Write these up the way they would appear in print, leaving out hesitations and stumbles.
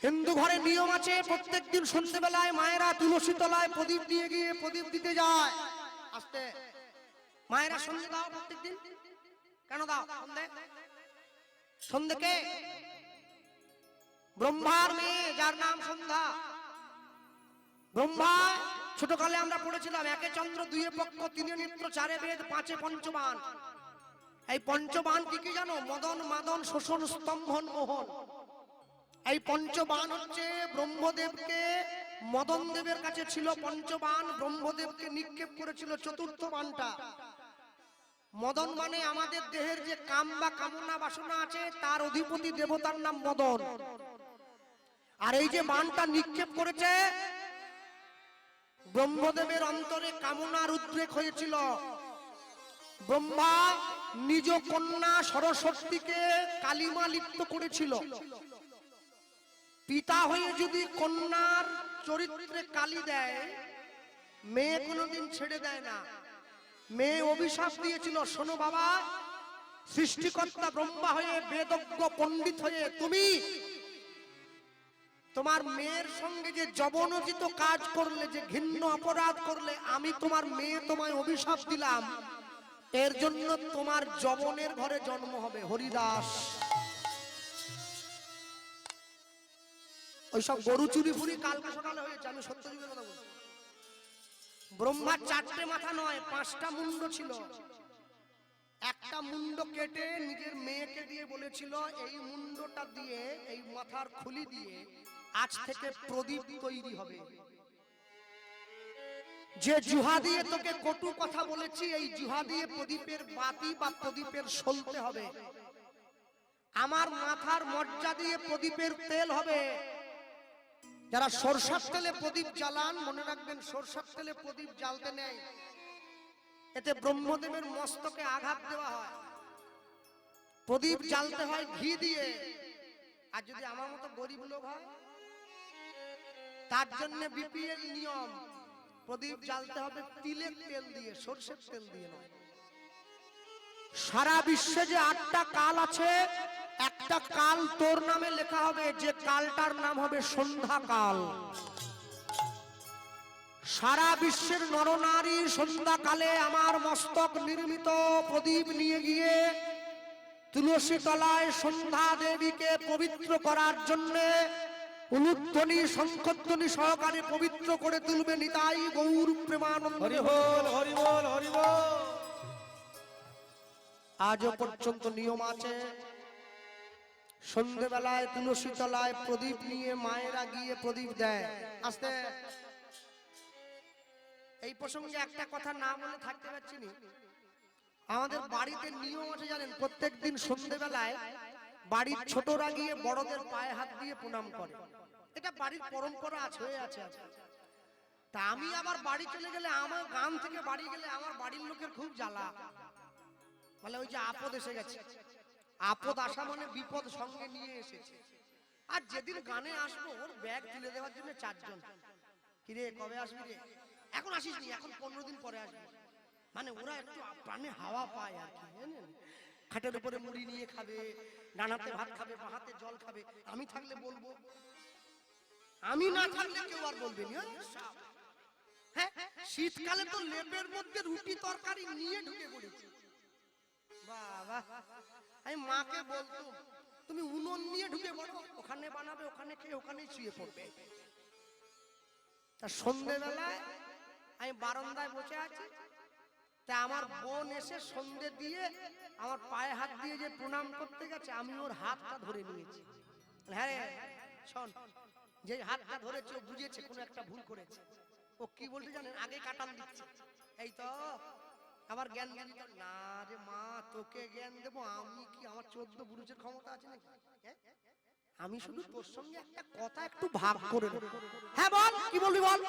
হিন্দু ঘরে নিয়ম আছে, প্রত্যেকদিন সন্ধ্যেবেলায় মায়েরা তুলসী তলায় প্রদীপ নিয়ে গিয়ে প্রদীপ দিতে যায়। আস্তে মায়েরা সন্ধ্যে দাও প্রত্যেকদিন। কেন দাও সন্ধ্যে? সন্ধ্যে কে? ব্রহ্মার মেয়ে, যার নাম সন্ধ্যা। ব্রহ্মা ছোটকালে আমরা পড়েছিলাম, একে চন্দ্র, দুইয়ে পক্ষ, তিনে নেত্র, চারে বেদ, পাঁচে পঞ্চবান। এই পঞ্চবান কি কি জানো? মদন, মাদন, শোষণ, স্তম্ভন, মোহন। এই পঞ্চবান হচ্ছে ব্রহ্মদেবকে, মদন দেবের কাছে ছিল পঞ্চবান, ব্রহ্মদেবকে নিক্ষেপ করেছিল চতুর্থ বানটা। মদন মানে আমাদের দেহের যে কাম বা কামনা বাসনা আছে, তার অধিপতি দেবতার নাম মদন। আর এই যে বানটা নিক্ষেপ করেছে, ব্রহ্মদেবের অন্তরে কামনার উদ্রেক হয়েছিল। ব্রহ্মা নিজ কন্যা সরস্বতীকে কালিমা লিপ্ত করেছিল। পিতা হয়ে যদি কন্যার চরিত্রে কালি দেয়, মেয়ে কোনোদিন ছেড়ে দেয় না। মেয়ে অভিশাপ দিয়েছিল, শোনো বাবা, সৃষ্টিকর্তা ব্রহ্মা হয়ে, বেদজ্ঞ পণ্ডিত হয়ে তুমি তোমার মেয়ের সঙ্গে যে যবনোচিত কাজ করলে, যে ঘৃণ্য অপরাধ করলে, আমি তোমার মেয়ে তোমায় অভিশাপ দিলাম, এর জন্য তোমার যবনের ঘরে জন্ম হবে। হরিদাস। ওইসব গরু চুরি ফুরি কালকে সকালে হয়েছে, আমি সত্য যুগের কথা বলছি। ব্রহ্মার 4টে মাথা নয়, 5টা মুন্ড ছিল। একটা মুন্ড কেটে নিজের মেয়েকে দিয়ে বলেছিল, এই মুন্ডটা দিয়ে, এই মাথার খুলি দিয়ে আজ থেকে প্রদীপ তৈরি হবে। যে জুহা দিয়ে তোকে কটু কথা বলেছি, এই জুহা দিয়ে প্রদীপের বাতি বা প্রদীপের সলতে হবে। আমার মাথার মজ্জা দিয়ে প্রদীপের তেল হবে। যারা সরষের তেলে প্রদীপ জ্বালান, মনে রাখবেন, সরষের তেলে প্রদীপ জ্বালতে নেই, এতে ব্রহ্মদেবের মস্তকে আঘাত দেওয়া হয়। প্রদীপ জ্বালতে হয় ঘি দিয়ে। আর যদি আমার মতো গরিব লোক হয়, তার জন্য বিপিএল নিয়ম, প্রদীপ জ্বালতে হবে তিলের তেল দিয়ে, সরষের তেল দিয়ে নয়। সারা বিশ্বে যে 8টা কাল আছে, একটা কাল তোর নামে লেখা হবে, যে কালটার নাম হবে সন্ধ্যা কাল। সারা বিশ্বের নরনারী সন্ধ্যাকালে আমার মস্তক নির্মিত প্রদীপ নিয়ে গিয়ে তুলসী তলায় সন্ধ্যা দেবীকে পবিত্র করার জন্য উলুধ্বনি শঙ্খধ্বনি সহকারে পবিত্র করে তুলবে। নিতাই গৌর প্রেমানন্দ। হরি বল, হরি বল, হরি বল। আজও পর্যন্ত নিয়ম আছে, সন্ধ্যেবেলায় তুলসী তলায় প্রদীপ নিয়ে মায়েরা গিয়ে প্রদীপ দেয়। আস্তে এই প্রসঙ্গে একটা কথা না বলে থাকতে পারছি না। আমাদের বাড়িতে নিয়ম আছে জানেন, প্রত্যেকদিন সন্ধ্যেবেলায় বাড়ির ছোটরা গিয়ে বড়দের পায়ে হাত দিয়ে প্রণাম করে। এটা বাড়ির পরম্পরা আছে, হয়ে আছে। তা আমি আবার বাড়ি চলে গেলে, আমার গ্রাম থেকে বাড়ি গেলে আমার বাড়ির লোকের খুব জ্বালা, বলে ওই যে আপদ এসে গেছে। আপদ আসা মানে বিপদ সঙ্গে নিয়ে এসেছে। আর যেদিন গানে আসবো, ওর ব্যাগ তুলে দেওয়ার জন্য 4 জন। কিরে কবে আসবি রে? এখন আসিস নি, এখন 15 দিন পরে আসবি। মানে ওরা একটু প্রাণে হাওয়া পায় আর কি। খাটের উপরে মুড়ি নিয়ে খাবে, ডানাতে ভাত খাবে, বাহাতে জল খাবে। আমি থাকলে বলবো, আমি না থাকলে কেউ আর বলবে না। হ্যাঁ, শীতকালে তো লেপের মধ্যে রুটি তরকারি নিয়ে ঢুকে পড়েছি। বাবা, আমি মাকে বলতাম, তুমি উনুন নিয়ে ঢুকে পড়ো, ওখানে বানাবে, ওখানে খেয়ে ওখানেই শুয়ে পড়বে। তা সন্ধ্যেবেলায় আমি বারান্দায় বসে আছি, তা আমার বোন এসে সন্ধ্যে দিয়ে আমার পায়ে হাত দিয়ে যে প্রণাম করতে গেছে, আমি ওর হাতটা ধরে নিয়েছি। হ্যাঁ রে শোন, যে হাতটা ধরেছে ও বুঝেছে কোনো একটা ভুল করেছে। ও কি বলতে জানেন, আগে কাটান দিচ্ছে। এই তো আবার জ্ঞান দিবি তো না রে মা, তোকে জ্ঞান দেবো আমি কি? আমার 14 বুরুজের ক্ষমতা আছে নাকি? আমি শুধু তোর সঙ্গে একটা কথা একটু ভাগ করে নেব। হ্যাঁ বল, কি বলবি বল।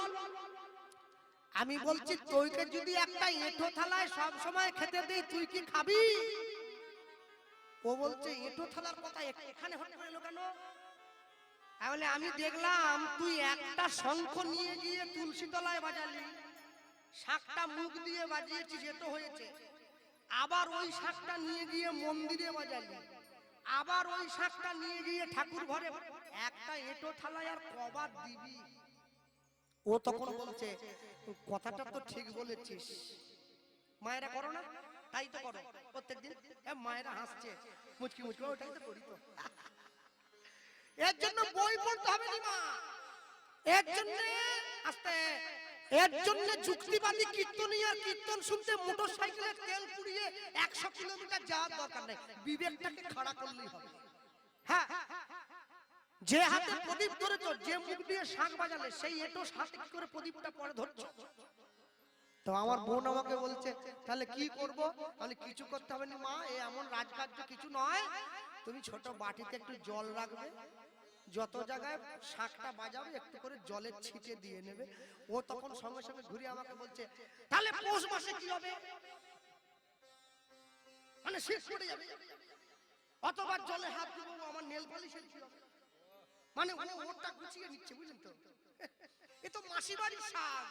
আমি বলছি, তোকে যদি একটা এঁঠো থালায় সব সময় খেতে দেই, তুই কি খাবি? ও বলছে এঁঠো থালার কথা এখানে হঠাৎ করে এলো কেন? তাহলে আমি দেখলাম তুই একটা শঙ্খ নিয়ে গিয়ে তুলসী তলায় বাজালি, শাকটা মুখ দিয়ে বাজিয়েছিস, এতো হয়েছে। আবার ওই শাকটা নিয়ে গিয়ে মন্দিরে বাজালি, আবার ওই শাকটা নিয়ে গিয়ে ঠাকুর ঘরে একটা এঁটো থালায় আর কবার দিবি? ও তখন বলছে, কথাটা তো ঠিক বলেছিস, মায়েরা করো না, তাই তো করো প্রত্যেকদিন। মায়েরা হাসছে মুচকি মুচকি, ওটাই তো করি তো। এর জন্য বই পড়তে হবে না মা, এর জন্য আস্তে, এর জন্য যুক্তিবাদী কীর্তনিয়ার কীর্তন শুনতে মোটরসাইকেলে তেল পুড়িয়ে 100 কিলোমিটার যাওয়ার দরকার নেই, বিবেকটাকে খাড়া করলেই হবে। হ্যাঁ, যে হাতে প্রদীপ ধরেছো, যে মুখ দিয়ে শাঁখ বাজালে, সেই এটো হাতে কি করে প্রদীপটা পরে ধরছো? তো আমার বোন আমাকে বলছে, তাহলে কি করব? তাহলে কিছু করতে হবে না মা, এ এমন রাজকার্য কিছু নয়, তুমি ছোট বাটিতে একটু জল রাখবে, যত জায়গায় শাঁখটা বাজাবে একটু করে জলের ছিটে দিয়ে নেবে। ও তখন সঙ্গে সঙ্গে ঘুরে আমাকে বলছে, তাহলে পৌষ মাসে কি হবে? মানে শেষ করে যাবে, অতবার জলে হাত দেবো, আমার নেল পালিশের কি হবে? মানে ওটা গুছিয়ে নিচ্ছে, বুঝলেন তো? এ তো মাসি বাড়ির শাক,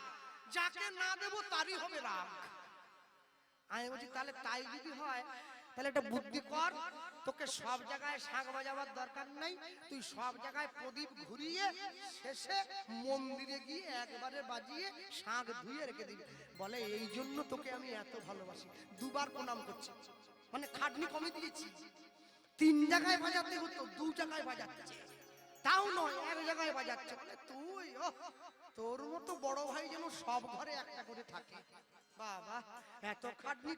যাকে না দেবো তারই হবে রাগ। আমি বলছি, তাহলে তাই যদি হয়, তাহলে একটা বুদ্ধি কর, তোকে সব জায়গায় শাঁখ বাজাবার দরকার নাই, তুই সব জায়গায় প্রদীপ ঘুরিয়ে শেষে মন্দিরে গিয়ে একবারে বাজিয়ে শাঁখ ধুয়ে রেখে দিবি। বলে, এই জন্য তোকে আমি এত ভালোবাসি। দুবার প্রণাম করছি, মানে খাটনি কমে দিয়েছি। 3 জায়গায় বাজাতে হতো, 2 জায়গায় বাজাচ্ছে, তাও নয় 1 জায়গায় বাজাচ্ছে। মানে তুই, তোর মতো বড় ভাই যেন সব ঘরে একটা করে থাকে। বাবা, এত খাটনি।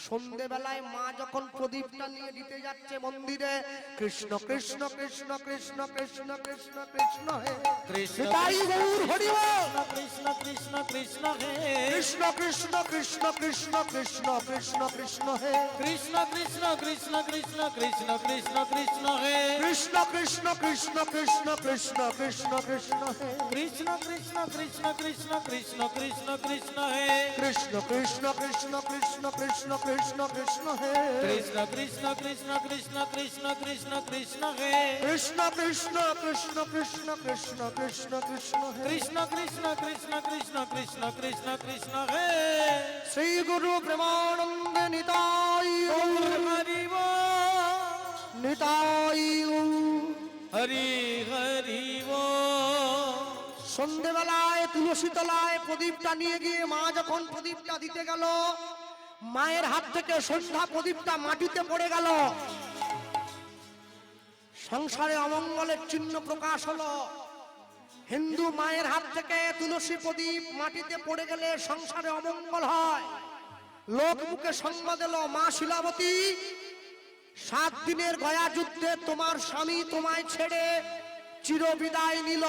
সন্ধ্যেবেলায় মা যখন প্রদীপটা নিয়ে দিতে যাচ্ছে মন্দিরে, কৃষ্ণ কৃষ্ণ কৃষ্ণ কৃষ্ণ কৃষ্ণ কৃষ্ণ কৃষ্ণ হে কৃষ্ণ তাই গৌর হরি বল। কৃষ্ণ কৃষ্ণ কৃষ্ণ হে কৃষ্ণ কৃষ্ণ কৃষ্ণ কৃষ্ণ কৃষ্ণ কৃষ্ণ কৃষ্ণ হে কৃষ্ণ কৃষ্ণ কৃষ্ণ কৃষ্ণ কৃষ্ণ কৃষ্ণ কৃষ্ণ হে কৃষ্ণ কৃষ্ণ কৃষ্ণ কৃষ্ণ কৃষ্ণ কৃষ্ণ কৃষ্ণ হে কৃষ্ণ কৃষ্ণ কৃষ্ণ কৃষ্ণ কৃষ্ণ কৃষ্ণ কৃষ্ণ হে কৃষ্ণ কৃষ্ণ কৃষ্ণ কৃষ্ণ কৃষ্ণ কৃষ্ণ কৃষ্ণ হে কৃষ্ণ কৃষ্ণ কৃষ্ণ কৃষ্ণ কৃষ্ণ কৃষ্ণ কৃষ্ণ হে কৃষ্ণ কৃষ্ণ কৃষ্ণ কৃষ্ণ কৃষ্ণ কৃষ্ণ কৃষ্ণ হে কৃষ্ণ কৃষ্ণ কৃষ্ণ কৃষ্ণ কৃষ্ণ কৃষ্ণ কৃষ্ণ হে শ্রী গুরু প্রেমানন্দ নিতাই গৌর হরি বল নিতাই হরি হরি বল সন্ধ্যেবেলায় তুলসী তলায় প্রদীপটা নিয়ে গিয়ে মা যখন প্রদীপটা দিতে গেল, মায়ের হাত থেকে সন্ধ্যা প্রদীপটা মাটিতে পড়ে গেল। সংসারে অমঙ্গলের চিহ্ন প্রকাশ হলো। হিন্দু মায়ের হাত থেকে তুলসী প্রদীপ মাটিতে পড়ে গেলে সংসারে অমঙ্গল হয়। লোক মুখে সঙ্গ দিল, মা শিলাবতী, 7 দিনের গয়া যুদ্ধে তোমার স্বামী তোমায় ছেড়ে চিরবিদায় নিল।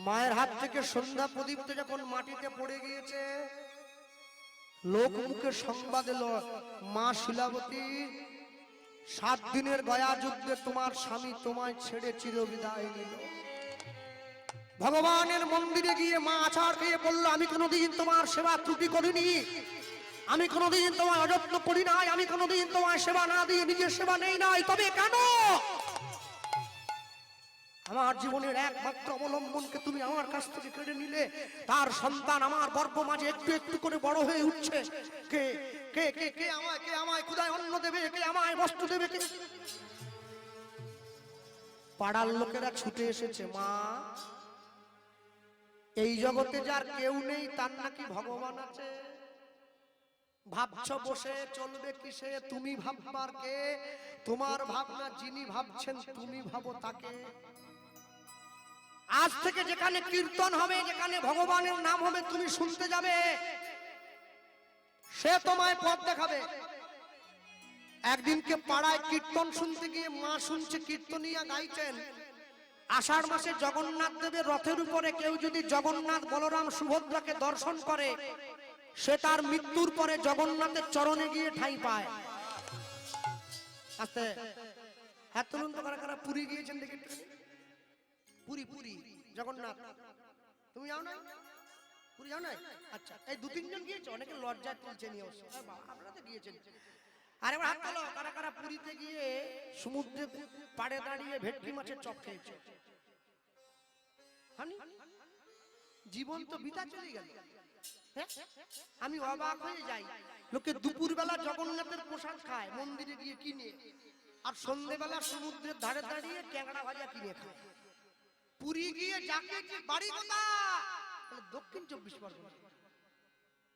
মায়ের হাত থেকে সন্ধ্যা প্রদীপটা যখন মাটিতে পড়ে গিয়েছে, লোক মুখে সংবাদ এলো, মা শিলাবতী, 7 দিনের গয়া যুদ্ধে তোমার স্বামী তোমায় ছেড়ে চিরবিদায় নিল। ভগবানের মন্দিরে গিয়ে মা আছাড় খেয়ে বলল, আমি কোনোদিন তোমার সেবা ত্রুটি করিনি, আমি কোনোদিন তোমায় অযত্ন করি নাই, আমি কোনোদিন তোমার সেবা না দিয়ে নিজের সেবা নেই নাই। তবে কেন আমার জীবনের একমাত্র অবলম্বনকে তুমি আমার কাছ থেকে কেড়ে নিলে? তার সন্তান আমার গর্ভ মাঝে একটু একটু করে বড় হয়ে উঠছে। কে কে কে কে আমায়, কে আমায় ক্ষুধায় অন্ন দেবে, কে আমায় বস্ত্র দেবে? কে? পাড়ার লোকেরা ছুটে এসেছে, মা, এই জগতে যার কেউ নেই তার নাকি ভগবান আছে। ভাবছ বসে চলবে কিসে, তুমি ভাববার কে? তোমার ভাবনা যিনি ভাবছেন তুমি ভাবো তাকে। আজ থেকে যেখানে কীর্তন হবে, যেখানে ভগবানের নাম হবে, তুমি শুনতে যাবে, সে তোমায় পথ দেখাবে। একদিনকে পাড়ায় কীর্তন শুনতে গিয়ে মা শুনছে কীর্তনিয়া গাইছেন, আষাঢ় মাসে জগন্নাথ দেবের রথের উপরে কেউ যদি জগন্নাথ বলরাম সুভদ্রাকে দর্শন করে, সে তার মৃত্যুর পরে জগন্নাথের চরণে গিয়ে ঠাঁই পায়। আস্তে হাত তুলুন তো, কারা কারা পুরী গিয়েছেন দেখি? পুরী, পুরী জগন্নাথ, তুমি যাও না? পুরী যাও না? আচ্ছা, এই 2-3 জন গিয়েছে, অনেকে লজ্জায় তুলছে নিয়ে, আপনারা তো গিয়েছেন। আরে হাত তোলো, কারা কারা পুরীতে গিয়ে সমুদ্রে পাড়ে দাঁড়িয়ে ভেটকি মাছের চপ খেয়েছে? হানি? জীবন তো বিতা চলে গেল। হ্যাঁ? আমি অবাক হয়ে যাই, লোকে দুপুরবেলা জগন্নাথের প্রসাদ খায় মন্দিরে গিয়ে কিনে, আর সন্ধ্যেবেলা সমুদ্রের ধারে দাঁড়িয়ে ট্যাংরা ভাজা কিনে খায়। পুরী গিয়ে যাকে যে বাড়ি কথা দক্ষিণ 24 পরগনা,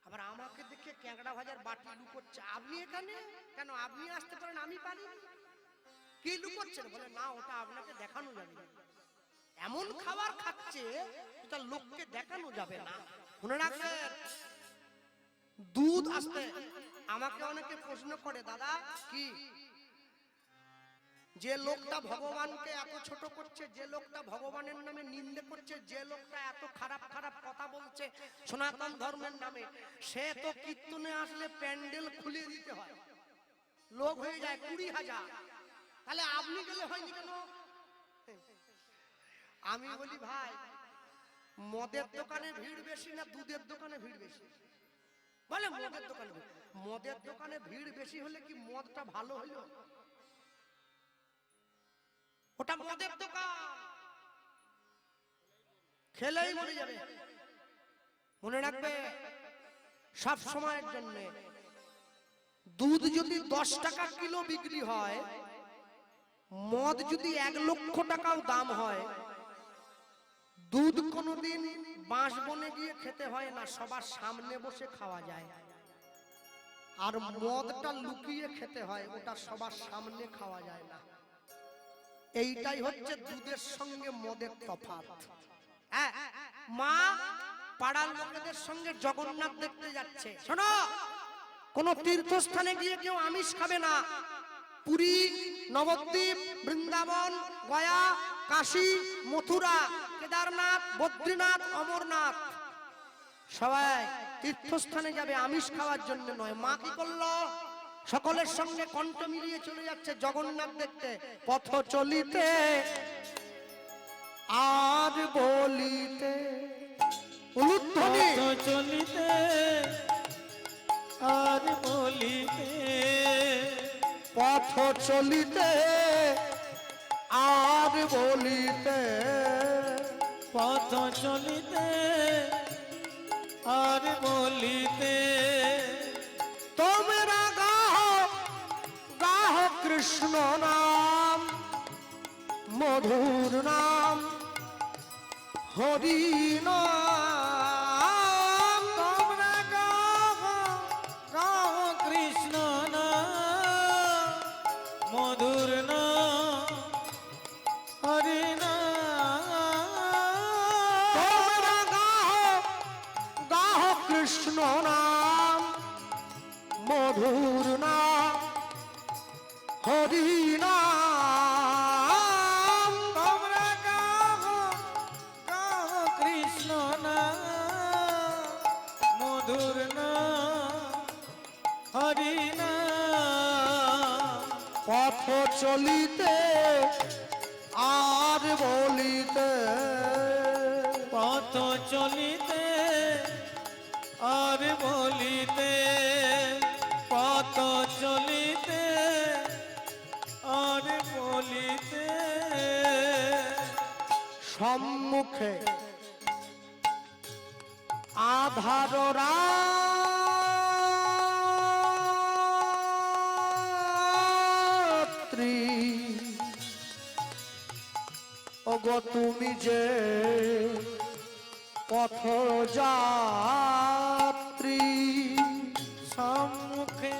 আবার আমাকে দেখে ট্যাংরা ভাজার বাটি লুকোচ্ছে। আপনি এখানে কেন? আপনি আসতে পারেন, আমি পারি। কি লুকোচ্ছেন? বলে না, ওটা আপনাকে দেখানো যাবে না। এমন খাবার খাচ্ছে যেটা লোককে দেখানো যাবে না। মনে রাখবেন, দুধ আসতে। আমাকে অনেকে প্রশ্ন করে, দাদা কি যে লোকটা ভগবানকে এত ছোট করছে, যে লোকটা ভগবানের নামে নিন্দে করছে, যে লোকটা এত খারাপ খারাপ কথা বলছে সনাতন ধর্মের নামে, সে তো কীর্তনে আসলে প্যান্ডেল খুলে দিতে হয়, লোক হয়ে যায় 20,000। তাহলে আপনি গেলে হয়নি কেন? আমি বলি, ভাই মদের দোকানে ভিড় বেশি না দুধের দোকানে ভিড় বেশি? বলে মদের দোকানে। মদের দোকানে ভিড় বেশি হলে কি মদটা ভালো হলো? ওটা মদের দোকান, খেলেই মরে যাবে। মনে রাখবে, সব সময়ের জন্য দুধ যদি 10 টাকা কিলো বিক্রি হয়, মদ যদি 1 লক্ষ টাকাও দাম হয়, দুধ কোনোদিন বাঁশ বনে গিয়ে খেতে হয় না, সবার সামনে বসে খাওয়া যায়। আর মদটা লুকিয়ে খেতে হয়, ওটা সবার সামনে খাওয়া যায় না। এইটাই হচ্ছে দুধের সঙ্গে মদের তফাৎ। মা পাড়ার লোকেদের সঙ্গে জগন্নাথ দেখতে যাচ্ছে, শোনো, কোন তীর্থস্থানে গিয়ে কেউ আমিষ খাবে না। পুরী, নবদ্বীপ, বৃন্দাবন, গয়া, কাশী, মথুরা, কেদারনাথ, বদ্রীনাথ, অমরনাথ, সবাই তীর্থস্থানে যাবে আমিষ খাওয়ার জন্য নয়। মা কি করলো? সকলের সঙ্গে কণ্ঠ মিলিয়ে চলে যাচ্ছে জগন্নাথ দেখতে। পথ চলিতে আর বলিতে, উলুধ্বনি, পথ চলিতে আর বলিতে, পথ চলিতে আর বলিতে, পথ চলিতে আর বলিতে, তোমরা গাও গাও কৃষ্ণ নাম, মধুর নাম, হরি নাম। তোমরা গাও গাও কৃষ্ণ নাম, মধুর নাম, হরি নাম। তোমরা গাও গাও কৃষ্ণ নাম, মধুর নাম, হরি নাম। তোমরা গাও গাও কৃষ্ণ নাম, মধুর নাম, হরি নাম। পথ চলিতে আর বলিতে, পথ চলিতে আর বলিতে, পথ চলিতে আর বলিতে, সম্মুখে আধার রাত্রি, ওগো তুমি যে পথ যাত্রী, সম্মুখে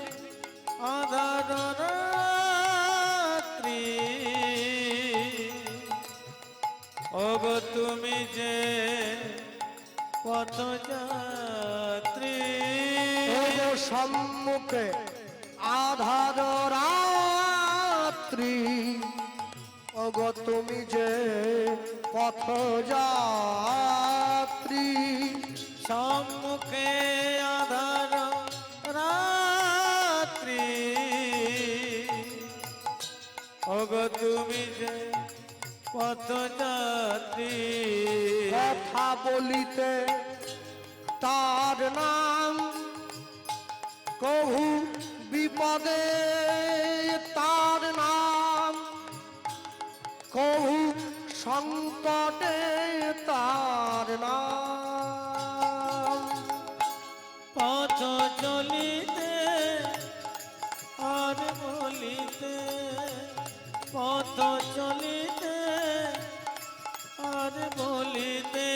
আধার রাত্রি, ওগো তুমি যে পথযাত্রী। ওগো সম্মুখে আধার রাত্রি, ওগো তুমি যে পথ যাত্রী, সম্মুখে আধার রাত্রি, ওগো তুমি যে পথযাত্রী। কথা বলিতে তার নাম কহু বিপদে তার নাম, কহু সংকটে তার নাম। পথ চলিতে আর বলিতে, পথ চলিতে আর বলিতে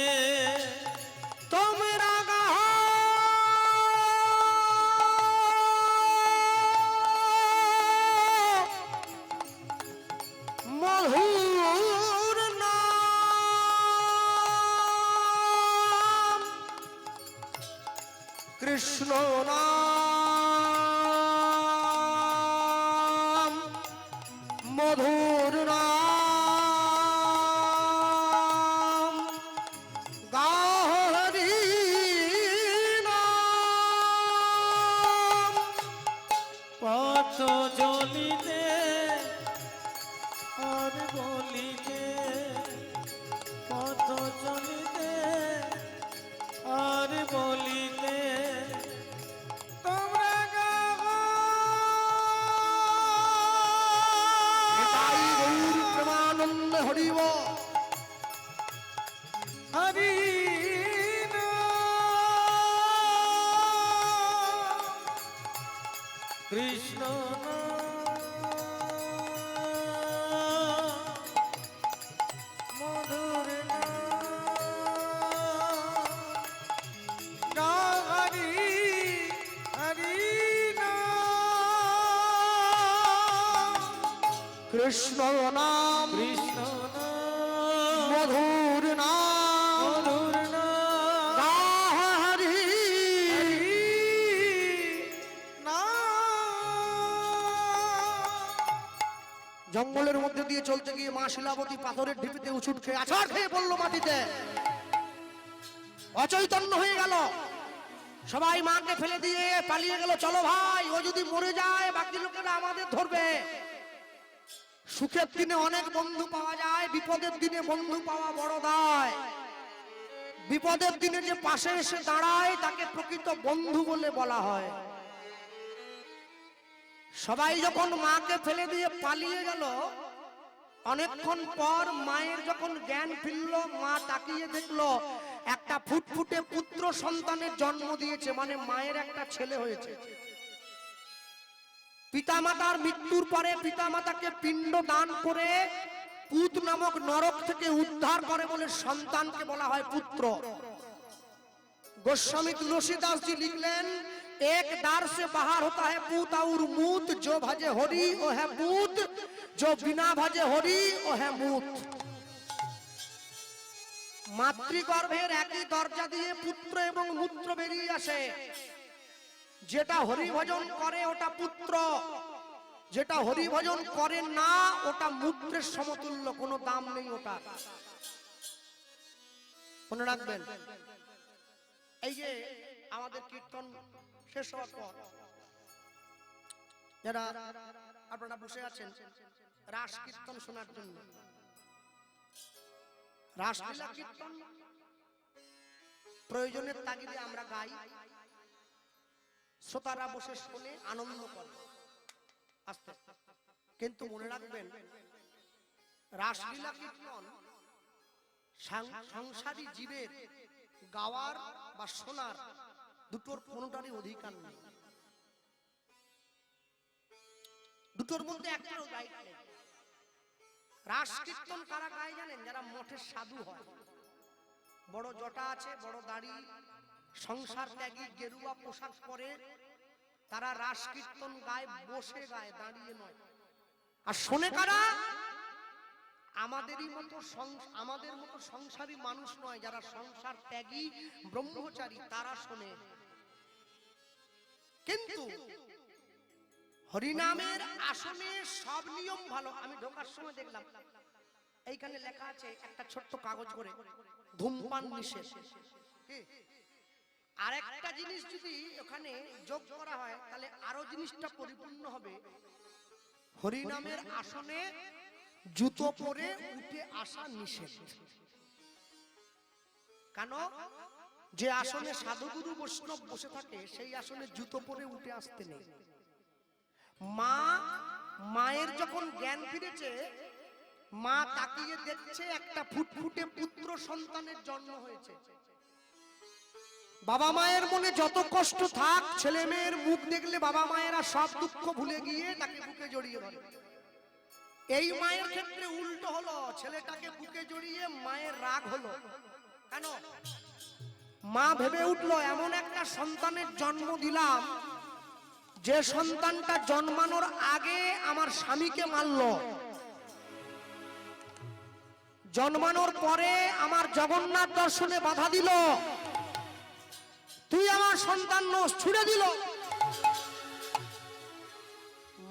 তোমরা গাহ মধুর নাম, কৃষ্ণ নাম, মধুর নাম, গাহ হরি নাম। পথ চলিতে আর বলিতে, পথ চলিতে আর বলিতে তোমরা গাও। নিতাই গৌর প্রেমানন্দ হরি বল। হরি কৃষ্ণ মধুর হরি হরি কৃষ্ণ নাম, কৃষ্ণ মধুর নাম, মধুর গাহ হরি জঙ্গলের মধ্যে দিয়ে চলতে গিয়ে মা শিলাবতী পাথরের ঢিপিতে উছুট খেয়ে আছাড় খেয়ে পড়লো মাটিতে, অচৈতন্য হয়ে গেল। সবাই মাকে ফেলে দিয়ে পালিয়ে গেল। চলো ভাই, ও যদি মরে যায় বাকি লোকেরা আমাদের ধরবে। সুখের দিনে অনেক বন্ধু পাওয়া যায়, বিপদের দিনে বন্ধু পাওয়া বড় দায়। বিপদের দিনে যে পাশে এসে দাঁড়ায় তাকে প্রকৃত বন্ধু বলে বলা হয়। সবাই যখন মাকে ফেলে দিয়ে পালিয়ে গেল, অনেকক্ষণ পর মায়ের যখন জ্ঞান ফিরল, মা তাকিয়ে দেখলো একটা ফুটফুটে পুত্র সন্তানের জন্ম দিয়েছে, মানে মায়ের একটা ছেলে হয়েছে। পিতামাতার মৃত্যুর পরে পিতামাতাকে পিণ্ড দান করে পুত নামক নরক থেকে উদ্ধার করে বলে সন্তানকে বলা হয় পুত্র। गोस्वामी तुलसीदास जी लिख लें, एक दार से बाहर होता है पूत और मूत, जो भजे हरि वो है पूत, जो बिना भजे हरि वो है मूत। মাতৃগর্ভের একই দরজা দিয়ে পুত্র এবং মূত্র বেরিয়ে আসে। যেটা হরি ভজন করে ওটা পুত্র, যেটা হরি ভজন করে না ওটা মূত্রের সমতুল্য, কোনো দাম নেই ওটা, মনে রাখবেন। এই যে আমাদের কীর্তন শেষ হওয়ার পর যারা আপনারা বসে আছেন রাস কীর্তন শোনার জন্য, রাসলীলা কীর্তন প্রয়োজনের তাগিদে আমরা গাই, শ্রোতারা বসে শুনে আনন্দ করে আস্তে আস্তে। কিন্তু মনে রাখবেন, রাসলীলা কীর্তন সংসারী জীবের গাওয়ার বা শোনার দুটোর কোনোটারই অধিকার নেই, দুটোর মধ্যে একটারও রাইট নেই। রাস কীর্তন কারা গায় জানেন? যারা মঠের সাধু হয়, বড় জটা আছে, বড় দাড়ি, সংসার ত্যাগী, গেরুয়া পোশাক পরে, তারা রাস কীর্তন গায়, বসে গায়, দাঁড়িয়ে নয়। আর শোনে কারা? আমাদের মতো সংসারী মানুষ নয়, যারা সংসার ত্যাগী ব্রহ্মচারী, তারা শোনে। কিন্তু হরিনামের আসনে সব নিয়ম ভালো। আমি ঢোকার সময় দেখলাম এইখানে লেখা আছে একটা ছোট্ট কাগজ করে, ধূমপান নিষেধ। আর একটা জিনিস যদি ওখানে যোগ করা হয় তাহলে আরো জিনিসটা পরিপূর্ণ হবে। হরিনামের আসনে জুতো পরে উঠে আসা নিষেধ। কেন? যে আসনে সাধুগুরু বৈষ্ণব বসে থাকে সেই আসনে জুতো পরে উঠে আসতে নেই। মা মায়ের যখন জ্ঞান ফিরেছে, মা তাকিয়ে দেখছে একটা ফুটফুটে পুত্র সন্তানের জন্ম হয়েছে। বাবা মায়ের মনে যত কষ্ট থাক, ছেলে মেয়ের মুখ দেখলে বাবা মায়েরা সব দুঃখ ভুলে গিয়ে তাকে বুকে জড়িয়ে ধরে। এই মায়ের ক্ষেত্রে উল্টো হলো, ছেলেটাকে বুকে জড়িয়ে মায়ের রাগ হলো। কেন? মা ভেবে উঠলো এমন একটা সন্তানের জন্ম দিলাম, যে সন্তানটা জন্মানোর আগে আমার স্বামীকে মারলো, জন্মানোর পরে আমার জগন্নাথ দর্শনে বাধা দিল, তুই আমার সন্তান নস, ছুড়ে দিল।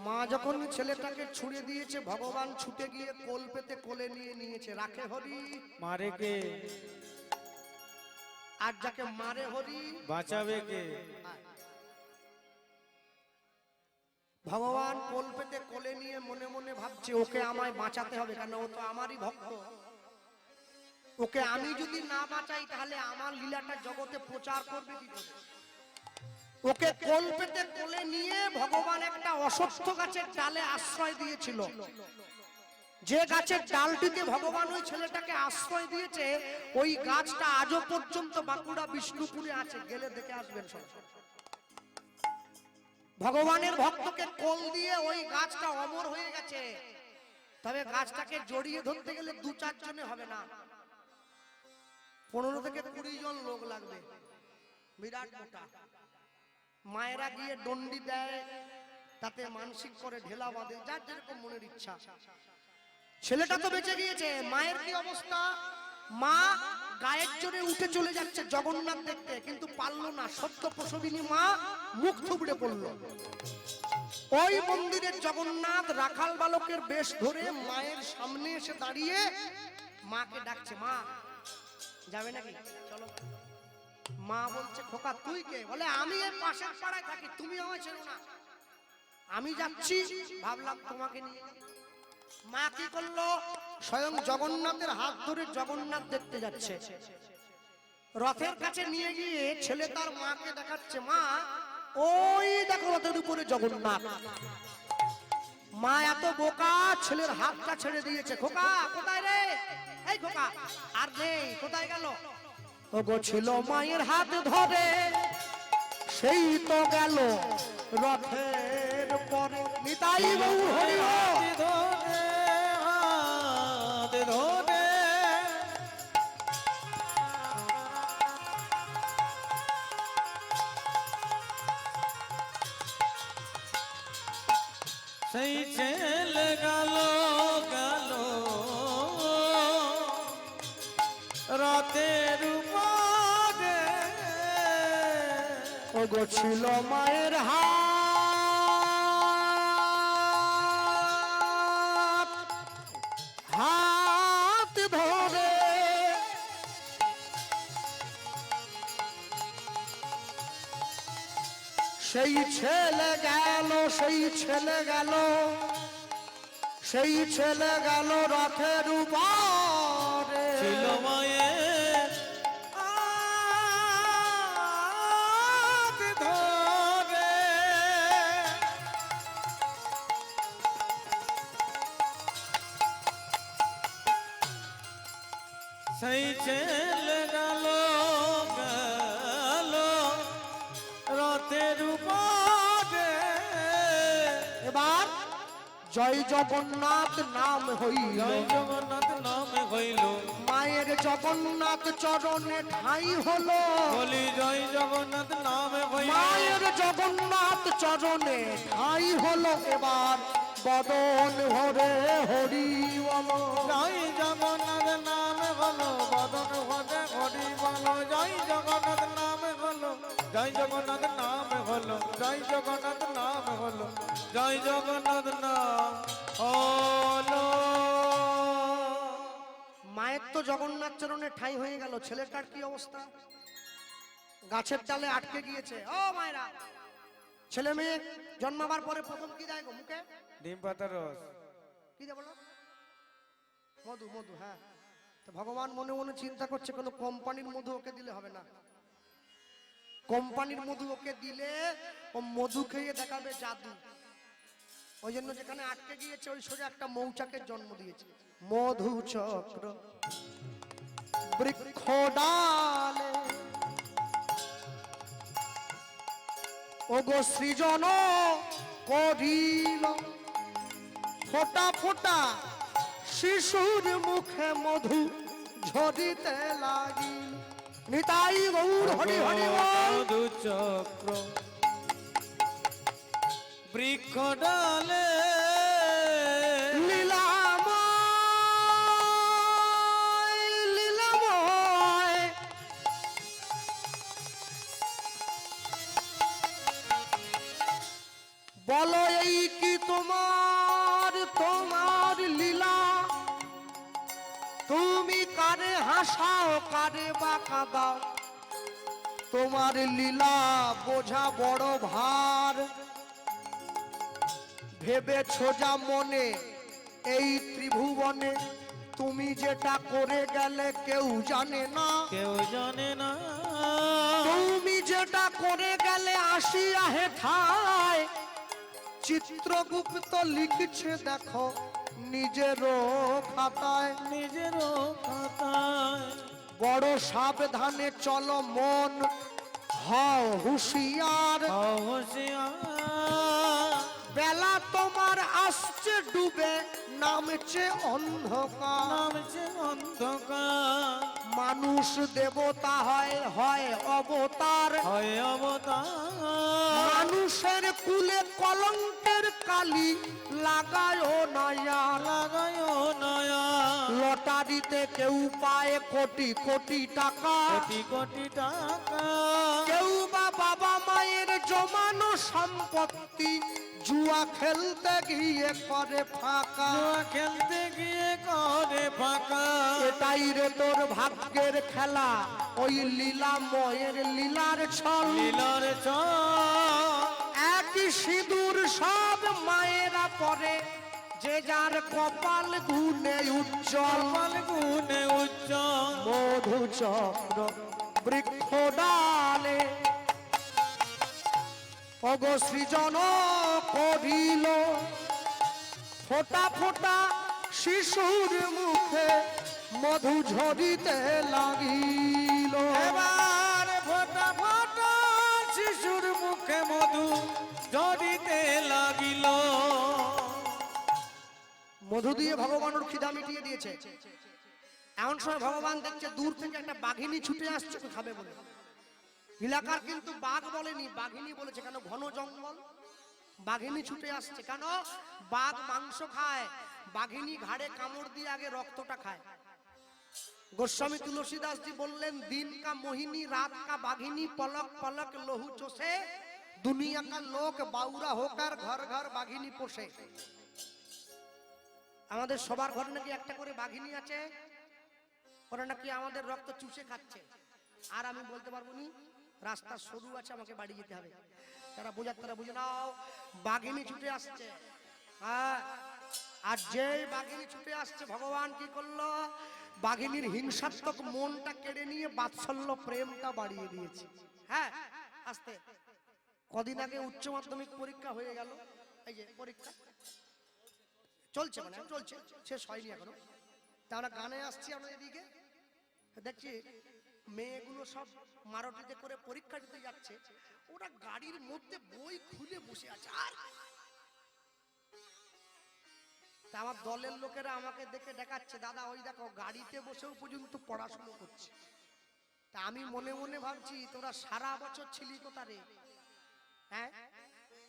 মা যখন ছেলেটাকে ছুড়ে দিয়েছে, ভগবান ছুটে গিয়ে কোল পেতে কোলে নিয়ে নিয়েছে। রাখে হরি, মারে কে? আর যাকে মারে হরি বাঁচাবে কে? ভগবান কোল পেতে কোলে নিয়ে মনে মনে ভাবছে ওকে আমায় বাঁচাতে হবে, কারণ ও তো আমারই ভক্ত। ওকে আমি যদি না বাঁচাই তাহলে আমার লীলাটা জগতে প্রচার করবে কি করে? ওকে কোল পেতে কোলে নিয়ে ভগবান একটা অশ্বত্থ গাছের ডালে আশ্রয় দিয়েছিল। যে গাছের ডালটিতে ভগবান ওই ছেলেটাকে আশ্রয় দিয়েছে, ওই গাছটা আজও পর্যন্ত বাঁকুড়া বিষ্ণুপুরে আছে, গেলে দেখে আসবেন সব। ভগবানের ভক্তকে কোল দিয়ে ওই গাছটা অমর হয়ে গেছে। তবে গাছটাকে জড়িয়ে ধরতে গেলে 2-4 জনে হবে না, 15 থেকে 20 জন লোক লাগবে, বিরাট মোটা। মায়েরা গিয়ে দণ্ডি দেয়, তাতে মানসিক করে ঢেলা বাঁধে, যার যেরকম মনের ইচ্ছা। ছেলেটা তো বেঁচে গিয়েছে, মায়ের কি অবস্থা? মা গায়ের জোরে উঠে চলে যাচ্ছে জগন্নাথ দেখতে, কিন্তু পারলো না। সত্য প্রসবিনী মা মুখ থুবড়ে পড়লো। ওই মন্দিরের জগন্নাথ রাখাল বালকের বেশ ধরে মায়ের সামনে এসে দাঁড়িয়ে মাকে ডাকছে, মা যাবে নাকি? চলো। মা বলছে, খোকা তুই কে? বলে আমি এই পাশের পাড়ায় থাকি, তুমি আমায় চেনো না। আমি যাচ্ছি, ভাবলাম তোমাকে নিয়ে। মা কি করলো? স্বয়ং জগন্নাথের হাত ধরে জগন্নাথ দেখতে যাচ্ছে। রথের কাছে নিয়ে গিয়ে ছেলে তার মাকে দেখাচ্ছে, মা ওই দেখো রথের উপরে জগন্নাথ। মা এত বোকা, ছেলের হাতটা ছেড়ে দিয়েছে। খোকা কোথায় রে? এই খোকা আর নেই, কোথায় গেল? ও গো ছিল মায়ের হাত ধরে, সেই তো গেল রথের পরে। নিতাই বউ হরি হো। ধরে হাত ধরে সেই ছেলে গেল গেল রাতের উপরে। ও গো ছিল মায়ের হাত, হাত ধরে সেই ছেলে গেল, সেই ছেলে গেল, সেই ছেলে গেল রথের উপরে। ছিল মায়ের হাত ধরে সেই ছেলে গেল গেল রথের উপরে। এবার জয় জগন্নাথ নাম হইল, জয় জগন্নাথ নাম হইল, মায়ের জগন্নাথ চরণে ঠাঁই হলো। বলি জয় জগন্নাথ নাম হইল, মায়ের জগন্নাথ চরণে ঠাঁই হলো। এবার বদন ভরে হরি বলো। জয় জগন্নাথ নাম হলো, বদন ভরে হরি বলো। জয় জগন্নাথ নাম হলো, জয় জগন্নাথ নাম হলো, জয় জগন্নাথ নাম হলো, জয় জগন্নাথ নাম হলো। মায়ের তো জগন্নাথ চরণে ঠাঁই হয়ে গেল, ছেলেটার কি অবস্থা? গাছের ডালে আটকে গিয়েছে। ও মায়েরা, ছেলে মেয়ে জন্মাবার পরে প্রথম কি দেয় গো মুখে? ডিম পাতার রস। কি দেয় বলো? মধু, মধু। হ্যাঁ, তো ভগবান মনে মনে চিন্তা করছে কোনো কোম্পানির মধু ওকে দিলে হবে না। কোম্পানির মধু ওকে দিলে ও মধু খেয়ে দেখাবে জাদু। ওই জন্য যেখানে আটকে গিয়েছে ওই সোজা একটা মৌচাকের জন্ম দিয়েছে। মধু চক্র বৃক্ষ ডালে ওগো সৃজন করিল, ফোঁটা ফোঁটা শিশুর মুখে মধু ঝরিতে লাগিল। নিতাই গৌর হরি হরি বল। মধু চক্র বৃক্ষ ডালে লীলাময় লীলাময় বলো এই কি তোমার তোমার লীলা, তুমি কারে হাসাও কারে বা কাঁদাও, তোমার লীলা বোঝা বড় ভার। ভেবেছো যা মনে এই ত্রিভুবনে, তুমি যেটা করে গেলে কেউ জানে না, কেউ জানে না। তুমি যেটা করে গেলে আসিয়া হেথায়, চিত্রগুপ্ত লিখছে দেখো নিজেরও খাতায়। নিজেরও খাতায় বড় সাবধানে চলো মন হও হুঁশিয়ার, হুঁশিয়ার। বেলা তোমার আসছে ডুবে নামছে অন্ধকার। নামছে অন্ধকার মানুষ দেবতা হয় হয় অবতার, হয় অবতার। মানুষের কুলে কলঙ্কের কালি লাগায় নয়া, লাগায় নয়া। লটারিতে কেউ পায় কোটি কোটি টাকা, কোটি কোটি টাকা। কেউ বা বাবা মায়ের জমানো সম্পত্তি জুয়া খেলতে গিয়ে করে ফাঁকা। জুয়া খেলতে গিয়ে করে ফাঁকা। এটাই রে তোর ভাগ্যের খেলা, ওই লীলাময়ের লীলার ছল। লীলার ছল। একই সিঁদুর সব মায়েরা পরে, যে যার কপাল গুনে উজ্জ্বল। কপাল গুনে উজ্জ্বল। মধু চক্র বৃক্ষ ডালে অগো সৃজন করিল, ফোঁটা ফোঁটা শিশুর মুখে মধু ঝরিতে লাগিল। এবার ফোঁটা ফোঁটা শিশুর মুখে মধু ঝরিতে লাগিল। মধু দিয়ে ভগবান ওর খিদা মিটিয়ে দিয়েছে। এমন সময় ভগবান দেখছে দূর থেকে একটা বাঘিনী ছুটে আসছে ওকে খাবে বলে। এলাকার কিন্তু বাঘ বলেনি, বাঘিনী বলেছে। কেন? ঘন জঙ্গল, বাঘিনী ছুটে আসছে। কেন? বাঘ মাংস খায়, বাঘিনী ঘাড়ে কামড় দিয়ে আগে রক্তটা খায়। গোস্বামী তুলসীদাস জি বললেন, দিন কা মোহিনী রাত কা বাঘিনী, পলক পলক লহু চোষে, দুনিয়া কা লোক বাউরা হোকার ঘর ঘর বাঘিনী পোষে। আমাদের সবার ঘরে নাকি একটা করে বাঘিনী আছে, ওরা নাকি আমাদের রক্ত চুষে খাচ্ছে। আর আমি বলতে পারবো নি, রাস্তা সরু আছে, আমাকে বাড়ি যেতে হবে। তারা বোঝার তারা বুঝে নাও, বাঘিনী ছুটে আসছে। হ্যাঁ, আর যেই বাঘিনী ছুটে আসছে, ভগবান কি করলো? বাঘিনীর হিংসাত্মক মনটা কেড়ে নিয়ে বাৎসল্য প্রেমটা বাড়িয়ে দিয়েছে। হ্যাঁ, আস্তে। কদিন আগে উচ্চ মাধ্যমিক পরীক্ষা হয়ে গেল, এই যে পরীক্ষা চলছে, মানে চলছে, শেষ হয়নি এখনো। তা আমরা গানে আসছি, আমরা এদিকে দেখছি মেয়েগুলো সব মারুতিতে করে পরীক্ষা দিতে যাচ্ছে, ওরা গাড়ির মধ্যে বই খুলে বসে আছে। আর তা আমার দলের লোকেরা আমাকে দেখে দেখাচ্ছে, দাদা ওই দেখো গাড়িতে বসেও পর্যন্ত পড়াশোনা করছে। তা আমি মনে মনে ভাবছি, তোরা সারা বছর ছিলি কোথারে? হ্যাঁ,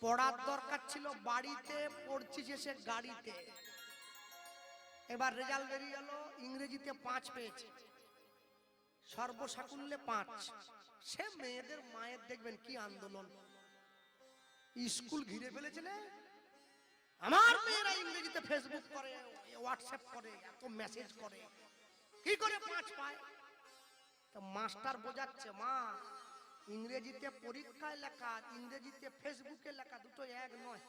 পড়ার দরকার ছিল বাড়িতে, পড়ছিস এসে গাড়িতে। এবার রেজাল্ট বেরিয়ে গেল, ইংরেজিতে 5 পেয়েছে, সর্বসাকুল্যে 5। সে মেয়েদের মায়ের দেখবেন কি আন্দোলন, স্কুল ঘিরে ফেলেছে না। আমার মেয়েরা ইংরেজিতে ফেসবুক করে, হোয়াটসঅ্যাপ করে, এত মেসেজ করে, কি করে 5 পায়? তো মাস্টার বোঝাচ্ছে, মা ইংরেজিতে পরীক্ষায় লেখা, ইংরেজিতে ফেসবুকে লেখা দুটো এক নয়।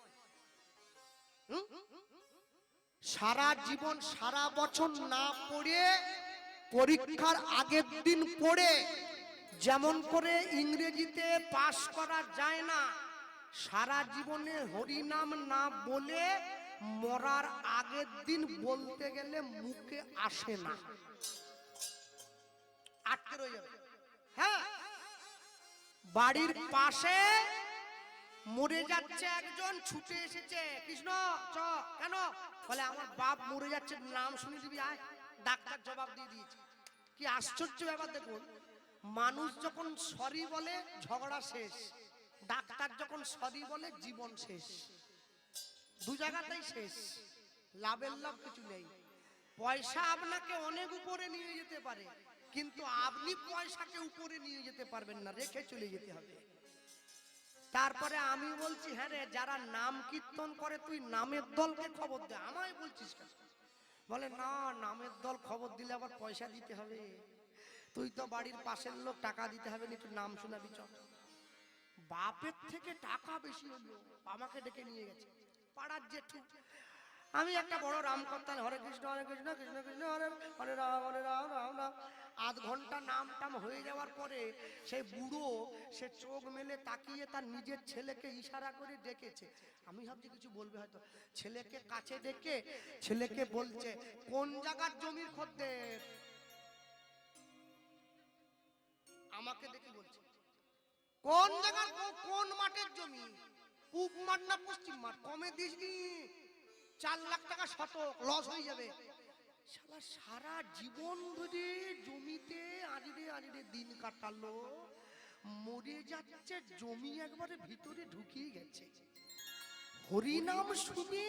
সারা জীবন সারা বছর না পড়ে পরীক্ষার আগের দিন পড়ে যেমন করে ইংরেজিতে পাস করা যায় না, সারা জীবনে হরিনাম না বলে মরার আগের দিন বলতে গেলে মুখে আসে না, আটকে রয়ে যাবে। হ্যাঁ, বাড়ির পাশে মরে যাচ্ছে একজন, ছুটে এসেছে, কৃষ্ণ চ, কেন? বলে আমার বাপ মরে যাচ্ছে, নাম শুনে দিবি আয়। ডাক্তার জবাব দিয়ে দিয়েছে। কি আশ্চর্য ব্যাপার দেখুন, মানুষ যখন সরি বলে ঝগড়া শেষ, ডাক্তার যখন সরি বলে জীবন শেষ। দু জায়গাতেই শেষ, লাভের লাভ কিছু নেই। পয়সা আপনাকে অনেক উপরে নিয়ে যেতে পারে, কিন্তু আপনি পয়সাকে উপরে নিয়ে যেতে পারবেন না, রেখে চলে যেতে হবে। তারপরে আমি বলছি, হ্যাঁ রে, যারা নাম কীর্তন করে তুই নামের দলকে খবর দে, আমায় বলছিস কেন? বলে না, নামের দল খবর দিলে আবার পয়সা দিতে হবে, তুই তো বাড়ির পাশের লোক, টাকা দিতে হবে না, তুই নাম শোনাবি চ। বাপের থেকে টাকা বেশি হলো, আমাকে ডেকে নিয়ে গেছে পাড়ার জেঠু। আমি একটা বড় রাম করতাম, হরে কৃষ্ণ কৃষ্ণ কৃষ্ণ হরে হরে রাম রাম রাম। আধ ঘন্টা নাম টাম হয়ে যাওয়ার পরে সেই বুড়ো সে চোখ মেলে তাকিয়ে তার নিজের ছেলেকে ইশারা করে ডেকেছে। আমি ভাবছি কিছু বলবে হয়তো, ছেলেকে কাছে ডেকে ছেলেকে বলছে, কোন জায়গার জমির খদ্দের? আমাকে দেখে বলছে কোন জায়গার, কোন মাঠের জমি? পূব মাঠ না পশ্চিম মাঠ? কমে দিসনি, 4 লাখ টাকা শতক, লস হয়ে যাবে। শালা সারা জীবন ধরে জমিতে আজরে আজরে দিন কাটালো, মরে যাচ্ছে, জমি একবারে ভিতরে ঢুকিয়ে গেছে। হরিনাম শুনে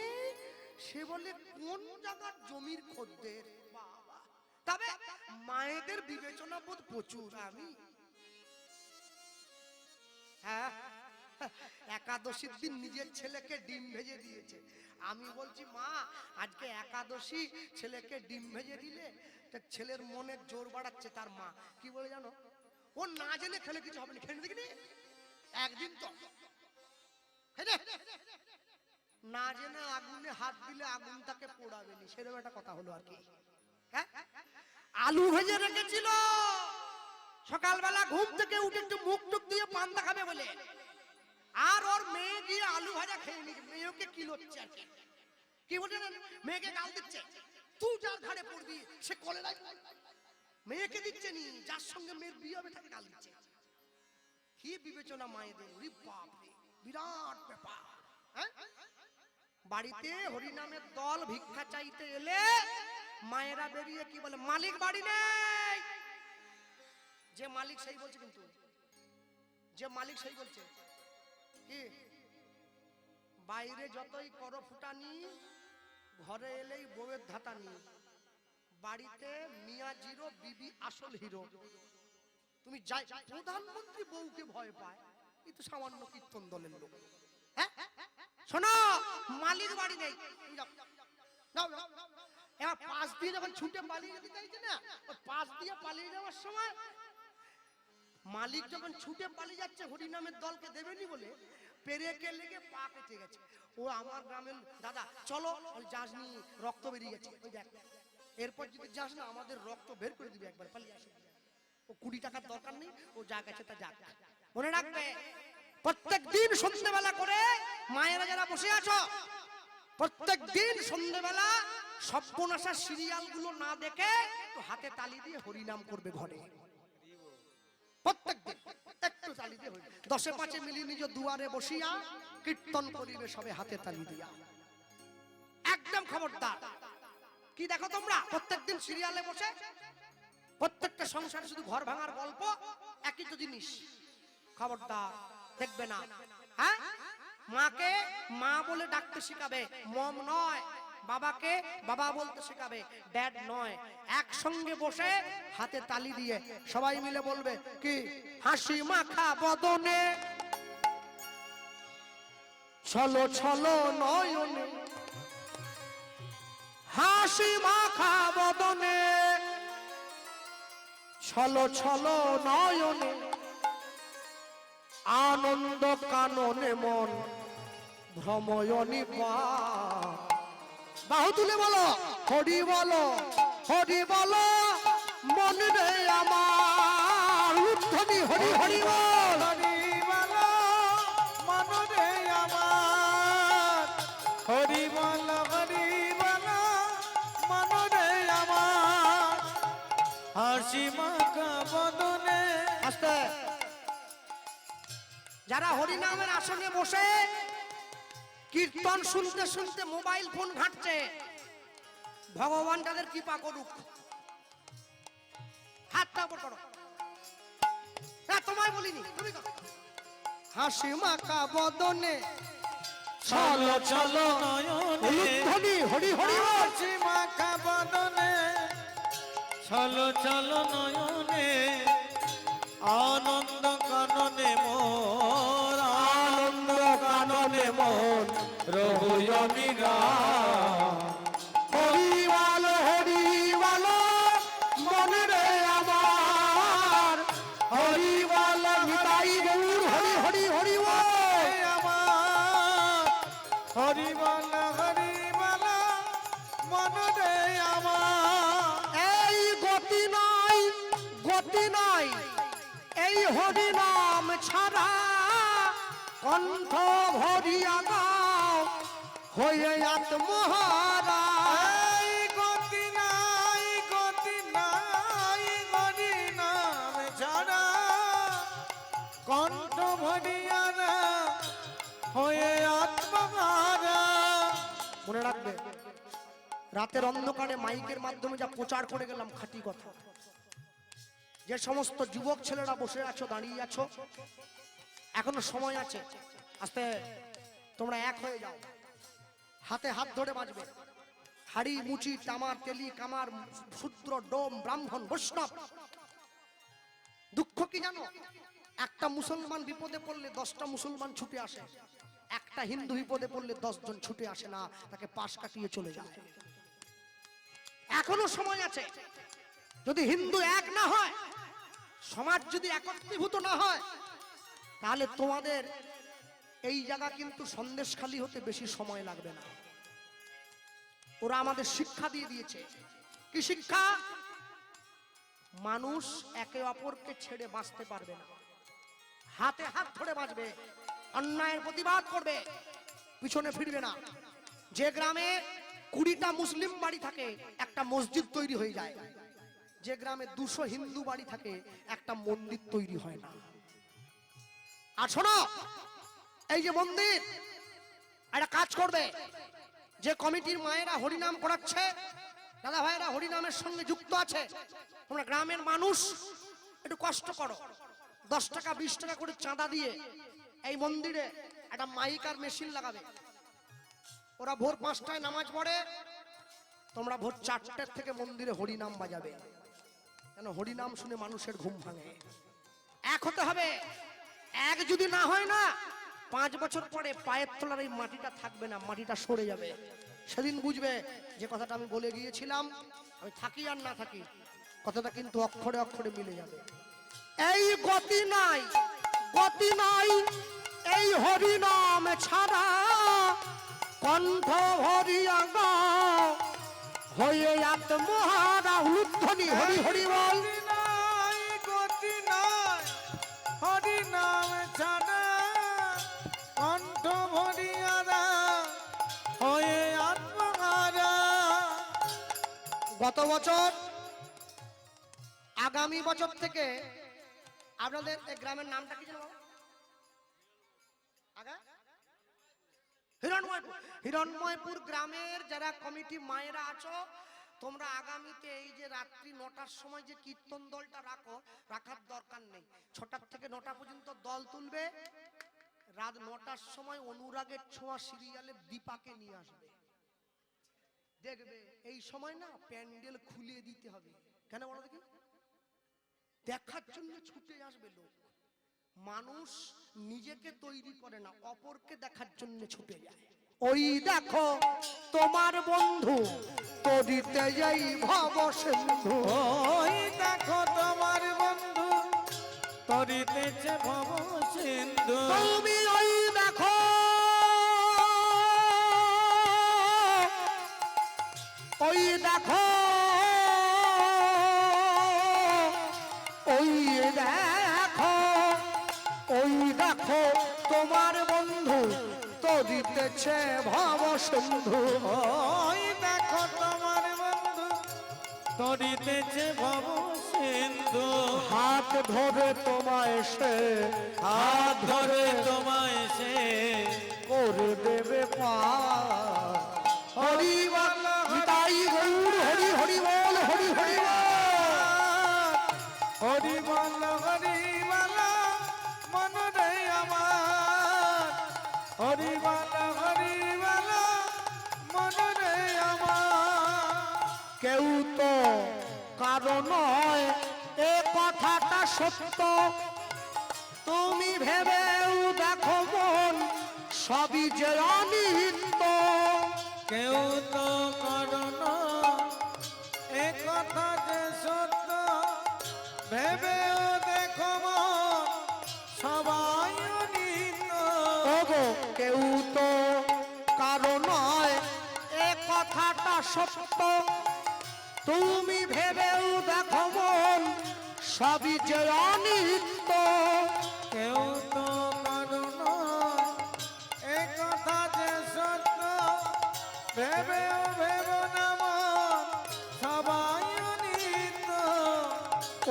সে বলে কোন জায়গার জমির খদ্দের? বাবা, তবে মায়েদের বিবেচনা বোধ প্রচুর। আমি হ্যাঁ, একাদশীর দিন নিজের ছেলেকে ডিম ভেজে দিয়েছে। আমি বলছি, মা আজকে একাদশী, ছেলেকে ডিম ভেজে দিলে, তা ছেলের মনের জোর বাড়াচ্ছে। তার মা কি বলে জানো? ও না জেনে খেলে কিছু হবে না, খেলে দেখিনি একদিন তো না জেনে আগুনে হাত দিলে আগুন তাকে পোড়াবে না, সেরকম একটা কথা হলো আর কি। হ্যাঁ, আলু ভেজে রেখেছিল, সকালবেলা ঘুম থেকে উঠে একটু মুখ টুক দিয়ে পান্তা খাবে বলে, আর ওর মেয়ে গিয়ে আলু ভাজা খেয়ে নিচ্ছে। মেয়েকে কি লচ্ছে আর কি বলছে, মেয়েকে গাল দিচ্ছে, তুই যার ঘাড়ে পড়বি সে কলেরায়। মেয়েকে দিচ্ছে নি, যার সঙ্গে মেয়ের বিয়ে হবে তাকে গাল দিচ্ছে। কি বিবেচনা মায়েদের! ওরে বাপ রে, বিরাট ব্যাপার। হ্যাঁ, বাড়িতে হরিনামের দল ভিক্ষা চাইতে এলে মায়েরা বেরিয়ে কি বলে, মালিক বাড়ি নেই। যে মালিক সেই বলছে, কিন্তু যে মালিক সেই বলছে কি, বাইরে যতই করো ফুটানি, ঘরে এলেই বউয়ের ধাতানি। বাড়িতে মিয়া জিরো, বিবি আসল হিরো। তুমি যাই, প্রধানমন্ত্রী বউকে ভয় পায়, এই তো সামান্য কীর্তন দলের লোক। হ্যাঁ, শোনো, মালিক বাড়ি নেই, এবার পাশ দিয়ে যখন ছুটে পালিয়ে যেতে চাইছে না, পাশ দিয়ে পালিয়ে যাওয়ার সময় মালিক যখন ছুটে পালিয়ে যাচ্ছে হরিনামের দলকে দেবেনি বলে, পেরেকে লেগে পা কেটে গেছে। ও আমার গ্রামের দাদা, চলো। যাসনি, রক্ত বেরিয়ে গেছে, ওই দেখ, এরপর যদি যাস না আমাদের রক্ত বের করে দিবি, একবার পালিয়ে আসে। ও 20 টাকার দরকার নেই, ও যা গেছে তা যাক। মনে রাখবে, প্রত্যেক দিন সন্ধ্যেবেলা করে মায়েরা যারা বসে আছো, প্রত্যেক দিন সন্ধ্যেবেলা সপ্পনাশা সিরিয়াল গুলো না দেখে তো হাতে তালি দিয়ে হরিনাম করবে ঘরে। প্রত্যেক দিন একটু তালি দিয়ে 10-5 মিলি নিজ দুয়ারে বসিয়া কীর্তন করিবে সবে হাতে তালি দিয়া। একদম খবরদার। কি দেখো তোমরা প্রত্যেকদিন সিরিয়ালে বসে, প্রত্যেকটা সংসারে শুধু ঘর ভাঙার গল্প, একই তো জিনিস। খবরদার, দেখবে না। হ্যাঁ, মাকে মা বলে ডাকতে শিখাবে, মম নয়। বাবাকে বাবা বলতে শেখাবে, ড্যাড নয়। একসঙ্গে বসে হাতে তালি দিয়ে সবাই মিলে বলবে কি, হাসি মাখা বদনে ছলো ছলো নয়নে, হাসি মাখা বদনে ছলো ছলো নয়নে, আনন্দ কাননে মন ভ্রময়নি পা। বাহু তুলে বলো, হরি বলো, হরি বলো, মন রে আমার উদ্ধনি হরি হরি বল, হরি বলো, মন রে হাসি মাখা বদনে। আস্তে। যারা হরিনামের আসনে বসে কীর্তন শুনতে শুনতে মোবাইল ফোন ঘাঁটছে, ভগবান তাদের কৃপা করুক। হাতটা উপর করো। হ্যাঁ, তোমায় বলিনি, তুমি করো। হাসি মাখা বদনে চলো চলো নয়নে, ধ্বনি হরি হরি বল। হাসি মাখা বদনে, চলো চলো নয়নে, আনন্দ কাননে মোর, আনন্দ কাননে মোর, রহুই আমি গান। হরি বল মনে রে আমার, হরি বল নিতাই গৌর হরি হরি হরি বল। হরি বল মন রে আমার। এই গতি নাই এই হরি নাম ছাড়া, কণ্ঠ ভরিয়া গাও হয়ে আত্মহারা। এই গতি নাই হরি নাম ছাড়া, কণ্ঠ ভরিয়ারা হয়ে আত্মহারা। মনে রাখবে, রাতের অন্ধকারে মাইকের মাধ্যমে যা প্রচার করে গেলাম খাঁটি কথা। যে সমস্ত যুবক ছেলেরা বসে আছো, দাঁড়িয়ে আছো, এখনো সময় আছে। আস্তে তোমরা এক হয়ে যাও, হাতে হাত ধরে বাঁচবে। হাড়ি মুচি তামার তেলি কামার শূদ্র ডোম ব্রাহ্মণ বৈষ্ণব। দুঃখ কি জানো? একটা মুসলমান বিপদে পড়লে 10টা মুসলমান ছুটে আসে, একটা হিন্দু বিপদে পড়লে 10 জন ছুটে আসে না, তাকে পাশ কাটিয়ে চলে যায়। এখনো সময় আছে। যদি হিন্দু এক না হয়, সমাজ যদি একত্রীভূত না হয়, তাহলে তোমাদের এই জায়গা কিন্তু সন্দেশখালী হতে বেশি সময় লাগবে না। ওরা আমাদের শিক্ষা দিয়ে দিয়েছে। কি শিক্ষা? মানুষ একে অপরকে ছেড়ে বাঁচতে পারবে না, হাতে হাত ধরে বাঁচবে, অন্যায়ের প্রতিবাদ করবে, পিছনে ফিরবে না। যে গ্রামে 20টা মুসলিম বাড়ি থাকে, একটা মসজিদ তৈরি হয়ে যায়। যে গ্রামে 200 হিন্দু বাড়ি থাকে, একটা মন্দির তৈরি হয় না। আর শোনো, এই যে মন্দির, একটা কাজ করবে। যে কমিটির মায়েরা হরিনাম করাচ্ছে, দাদা ভাইরা হরিনামের সঙ্গে যুক্ত আছে, তোমরা গ্রামের মানুষ একটু কষ্ট করো, 10 টাকা 20 টাকা করে চাঁদা দিয়ে এই মন্দিরে একটা মাইক আর মেশিন লাগাবে। ওরা ভোর 5টায় নামাজ পড়ে, তোমরা ভোর 4টার থেকে মন্দিরে হরিনাম বাজাবে, কেন হরিনাম শুনে মানুষের ঘুম ভাঙে। এক হতে হবে। এক যদি না হয় না, 5 বছর পরে পায়ের তলার এই মাটিটা থাকবে না, মাটিটা সরে যাবে। সেদিন বুঝবে যে কথাটা আমি বলে গিয়েছিলাম, আমি থাকি আর না থাকি, কথাটা কিন্তু অক্ষরে অক্ষরে মিলে যাবে। এই গতি নাই এই হরিনাম ছাড়া, কণ্ঠ ভরিয়া গাও হয়ে আত্মহারা। উলুধ্বনি হরি হরি বল। গতি নাই হরি নাম ছাড়া, কণ্ঠ ভরিয়ারা হয়ে আত্মহারা। গত বছর, আগামী বছর থেকে আপনাদের এই গ্রামের নামটা কি জানো? হিরণময়পুর গ্রামের যারা কমিটি মায়েরা আছো, তোমরা আগামীতে এই যে রাত্রি 9টার সময় যে কীর্তন দলটা রাখার দরকার নেই। 6টা থেকে 9টা পর্যন্ত দল তুলবে। রাত 9টার সময় অনুরাগের ছোঁয়া সিরিয়ালে দীপাকে নিয়ে আসবে। দেখবে এই সময় না প্যান্ডেল খুলে দিতে হবে। কেন বলো দেখি? দেখার জন্য ছুটে আসবে লোক। মানুষ নিজেকে তৈরি করে না, অপরকে দেখার জন্য ছুটে যায়। ওই দেখো তোমার বন্ধু তরিতে যাই ভব সিন্ধু, ওই দেখো তোমার বন্ধু তরিতেছে ভব সিন্ধু। তুমি ওই দেখো, ওই দেখো, ওই দেখো, ওই দেখো তোমার বন্ধু তরিতেছে ভব সিন্ধু। ওই দেখো তোমার বন্ধু তরিতেছে ভব সিন্ধু হাত ধরে তোমায় সে হাত ধরে তোমায় সে করে দেবে পার। হরি বল নিতাই গৌর হরি হরি বল হরি হরি বল। হরি বল হরি বল মন রে আমার হরি বল হরি বল মন রে আমার কেউ তো কারো নয় এ কথাটা সত্য, তুমি ভেবেও দেখো মন সবই যে অনিত্য। কেউ তো কারণ এ কথা যে সত্য ভেবেও দেখো মন সবাই অনিত্য ওগো কেউ তো কারো নয় এ কথাটা সত্য, তুমি ভেবেও দেখো মন সবই যে অনিত্য। কেউ তো কারণ এ কথা যে সত্য ভেবেও ভেবো না মন সবাই অনিত্য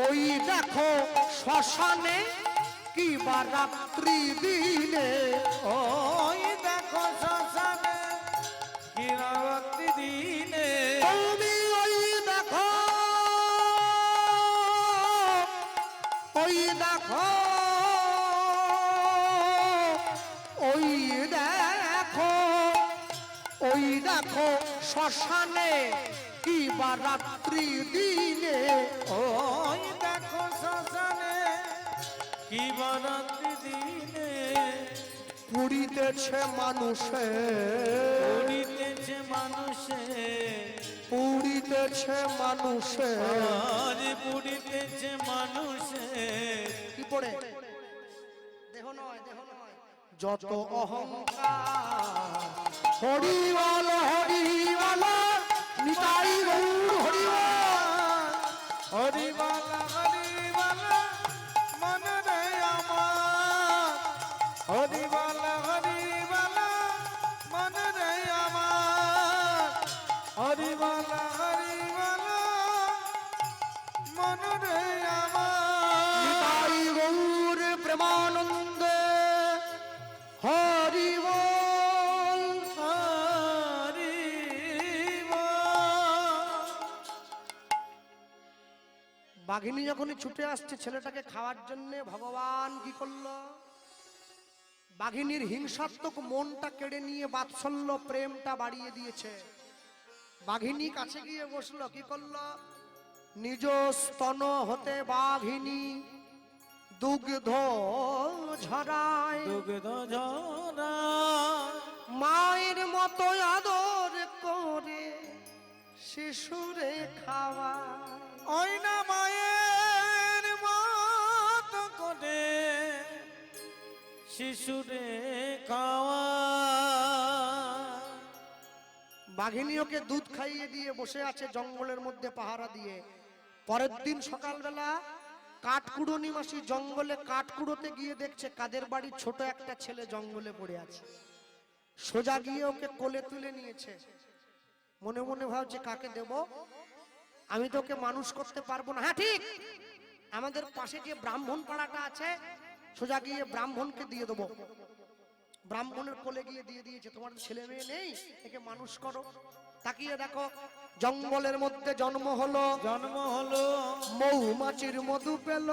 ওই দেখো শ্মশানে কি বা রাত্রি দিনে, ওই দেখো শ্মশানে কিরাবতী দিনে তুমি ওই দেখো ওই দেখো ওই দেখো ওই দেখো শ্মশানে কি বা রাত্রি দিনে, ওই দেখো শ্মশানে কি বরাত্রি দিনে পুরিতেছে মানুষে পুরিতেছে মানুষে পুরিতেছে মানুষে। আজ পুরিতেছে মানুষে কি পড়ে দেহ নয় দেহ নয় যত অহংকার। হরি বল হরি বল নিতাই গৌর হরি বল। হরি বল মন রে আমার হরি বল মন রে আমার হরি বল মন রে আমার নিতাই গৌর প্রেমানন্দে হরি বল। হরি বল বাঘিনী যখনই ছুটে আসছে ছেলেটাকে খাওয়ার জন্য, ভগবান কি করলো? বাঘিনীর হিংসাত্মক মনটা কেড়ে নিয়ে বাৎসল্য প্রেমটা বাড়িয়ে দিয়েছে। বাঘিনী কাছে গিয়ে বসলো, কি করলো? নিজ স্তন হতে বাঘিনী দুগ্ধ ঝরায়, দুগ্ধ ঝরা মায়ের মতো আদর করে শিশুরে খাওয়ায়। ওই না মায়ের মত করে শিশুরে খাওয়া বাঘিনী ওকে দুধ খাইয়ে দিয়ে বসে আছে জঙ্গলের মধ্যে পাহারা দিয়ে। পরের দিন সকালবেলা কাঠকুড়ো নিবাসী জঙ্গলে কাঠকুড়োতে গিয়ে দেখছে কাদের বাড়ির ছোট একটা ছেলে জঙ্গলে পড়ে আছে। সোজা গিয়ে ওকে কোলে তুলে নিয়েছে। মনে মনে ভাবছে কাকে দেব, আমি তো ওকে মানুষ করতে পারবো না। হ্যাঁ ঠিক, আমাদের পাশে যে ব্রাহ্মণ পাড়াটা আছে সোজা গিয়ে ব্রাহ্মণকে দিয়ে দেবো। ব্রাহ্মণের কোলে গিয়ে দিয়ে দিয়েছে, তোমার ছেলে মেয়ে নেই, একে মানুষ করো। তাকিয়ে দেখো জঙ্গলের মধ্যে জন্ম হলো, মৌমাছির মধু পেল,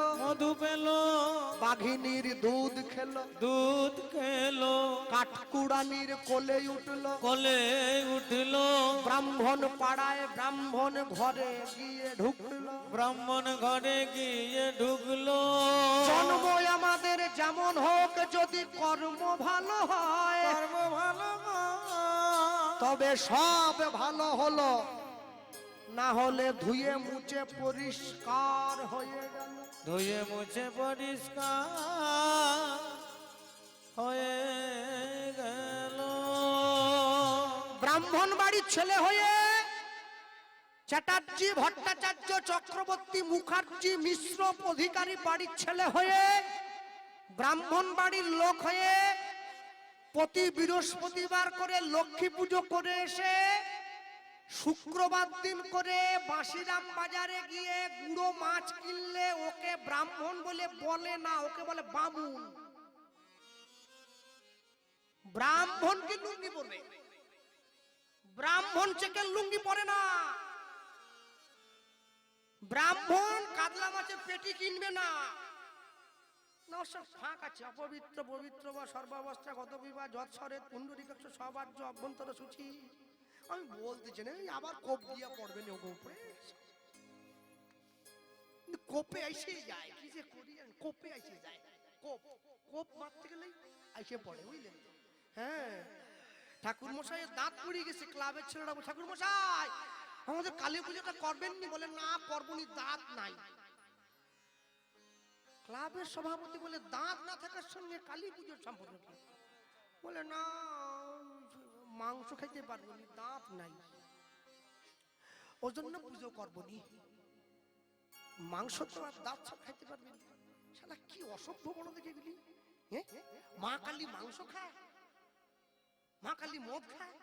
বাঘিনীর দুধ খেলো, কাঠকুড়ানির কোলে উঠলো, ব্রাহ্মণ পাড়ায় ব্রাহ্মণ ঘরে গিয়ে ঢুকলো। জন্ম আমাদের যেমন হোক, যদি কর্ম ভালো হয় তবে সব ভালো হলো, না হলে ধুয়ে মুছে পরিষ্কার হয়ে গেল। ব্রাহ্মণ বাড়ির ছেলে হয়ে চ্যাটার্জি ভট্টাচার্য চক্রবর্তী মুখার্জি মিশ্র অধিকারী বাড়ির ছেলে হয়ে ব্রাহ্মণ বাড়ির লোক হয়ে প্রতি বৃহস্পতিবার করে লক্ষ্মী পুজো করে এসে শুক্রবার দিন করে বাঁশিরাম বাজারে গিয়ে গুঁড়ো মাছ কিনলে ওকে ব্রাহ্মণ বলে না, ওকে বলে বামুন। ব্রাহ্মণ কি লুঙ্গি পরবে? ব্রাহ্মণ চেকের লুঙ্গি পরে না। ব্রাহ্মণ কাতলা মাছের পেটি কিনবে না। ফাঁক আছে, অপবিত্র পবিত্র বা সর্বাবস্থা গত বিবাহ যৎসরে পুণ্ডরীকাক্ষ সবার্য অভ্যন্তর সূচি। আমি বলতেছি না, আবার কোপ দিয়া পড়বে না উপরে। কোপে আইসে যায়, কি যে করি কোপে আইসে যায়। কোপ কোপ মারতে গেলেই আইসে পড়ে, বুঝলেন? হ্যাঁ, ঠাকুর মশাই দাঁত পড়ে গেছে, ক্লাবের ছেলেরা ঠাকুর মশাই আমাদের কালী পুজোটা করবেন নি? বলে না করবনি, দাঁত নাই। ক্লাবের সভাপতি বলে দাঁত না থাকার সঙ্গে কালী পুজোর সম্পর্ক কি? বলে না মাংস খাইতে পারবো নি, দাঁত নাই, ওর জন্য পুজো করবো নি। মাংস তো আর দাঁত সব খাইতে পারবেন? শালা কি অসভ্য বড় দেখে গেলি। মা কালী মাংস খায়, মা কালী মদ খায়।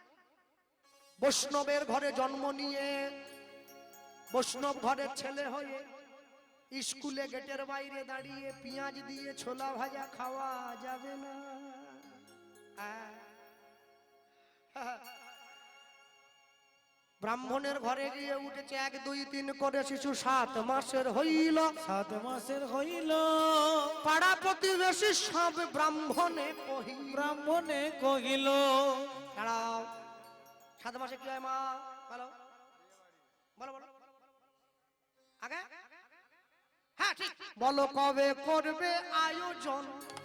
বৈষ্ণবের ঘরে জন্ম নিয়ে বৈষ্ণব ঘরের ছেলে হয়ে স্কুলে গেটের বাইরে দাঁড়িয়ে পেঁয়াজ দিয়ে ছোলা ভাজা খাওয়া যাবে না। ব্রাহ্মণের ঘরে গিয়ে উঠেছে 1 2 3 করে শিশু 7 মাসের হইল। 7 মাসের হইল। পাড়া প্রতিবেশী সব ব্রাহ্মণে কহিল দাঁড়াও, 7 মাসে কি হয় মা? বলো বলো বলো আগে। হ্যাঁ ঠিক, বলো কবে করবে আয়োজন?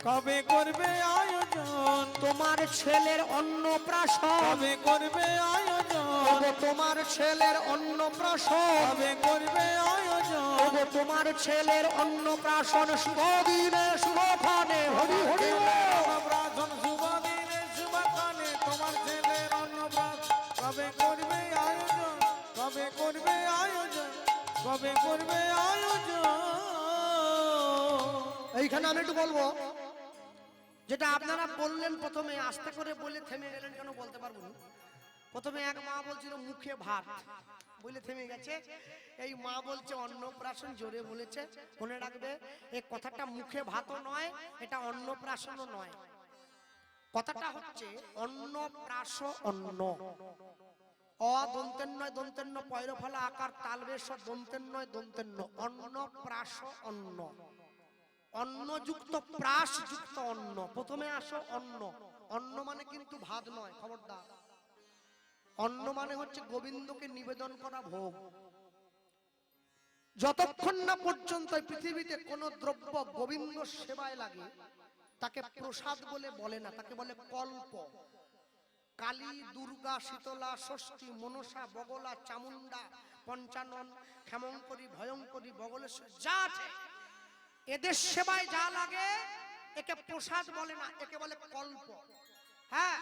কবে করবে আয়োজন? তোমার ছেলের অন্নপ্রাশন। কবে করবে আয়োজন? তোমার ছেলের অন্নপ্রাশন। কবে করবে আয়োজন? তোমার ছেলের অন্নপ্রাশন শুভ দিনে শুভক্ষণে হরি হরি। অন্নপ্রাশন শুভ দিনে শুভক্ষণে তোমার ছেলের অন্নপ্রাশন। কবে করবে আয়োজন? কবে করবে আয়োজন? কবে করবে আয়োজন? এইখানে আমি একটু বলবো, যেটা আপনারা বললেন প্রথমে, আস্তে করে বলে থেমে গেলেন কেন বলতে পারবো না। প্রথমে এক মা বলছিল মুখে ভাত, বলে থেমে গেছে। এই মা বলছে অন্নপ্রাশন, জোরে বলেছে। মনে রাখবে, এই কথাটা মুখে ভাতও নয়, এটা অন্নপ্রাশনও নয়। কথাটা হচ্ছে অন্নপ্রাশ, অন্ন অদন্তের নয় দন্তেন্ন পয়রফলা আকার তালবেশ দন্তের নয় দন্তেন্ন, অন্নপ্রাশ অন্ন, অন্নযুক্ত প্রাশ যুক্ত অন্ন। প্রথমে আসো অন্ন। অন্ন মানে কিন্তু ভাত নয়, খবরদার। অন্ন মানে হচ্ছে গোবিন্দকে নিবেদন করা ভোগ। যতক্ষণ না পর্যন্ত পৃথিবীতে কোন দ্রব্য গোবিন্দ সেবায় লাগে তাকে প্রসাদ বলে না, তাকে বলে কল্প। কালী, দুর্গা, শীতলা, ষষ্ঠী, মনসা, বগলা, চামুন্ডা, পঞ্চানন, ক্ষেমঙ্করী, ভয়ঙ্করী, বগলেশ্বর যা আছে, এদের সেবায় যা লাগে একে প্রসাদ বলে না, একে বলে কল্প। হ্যাঁ,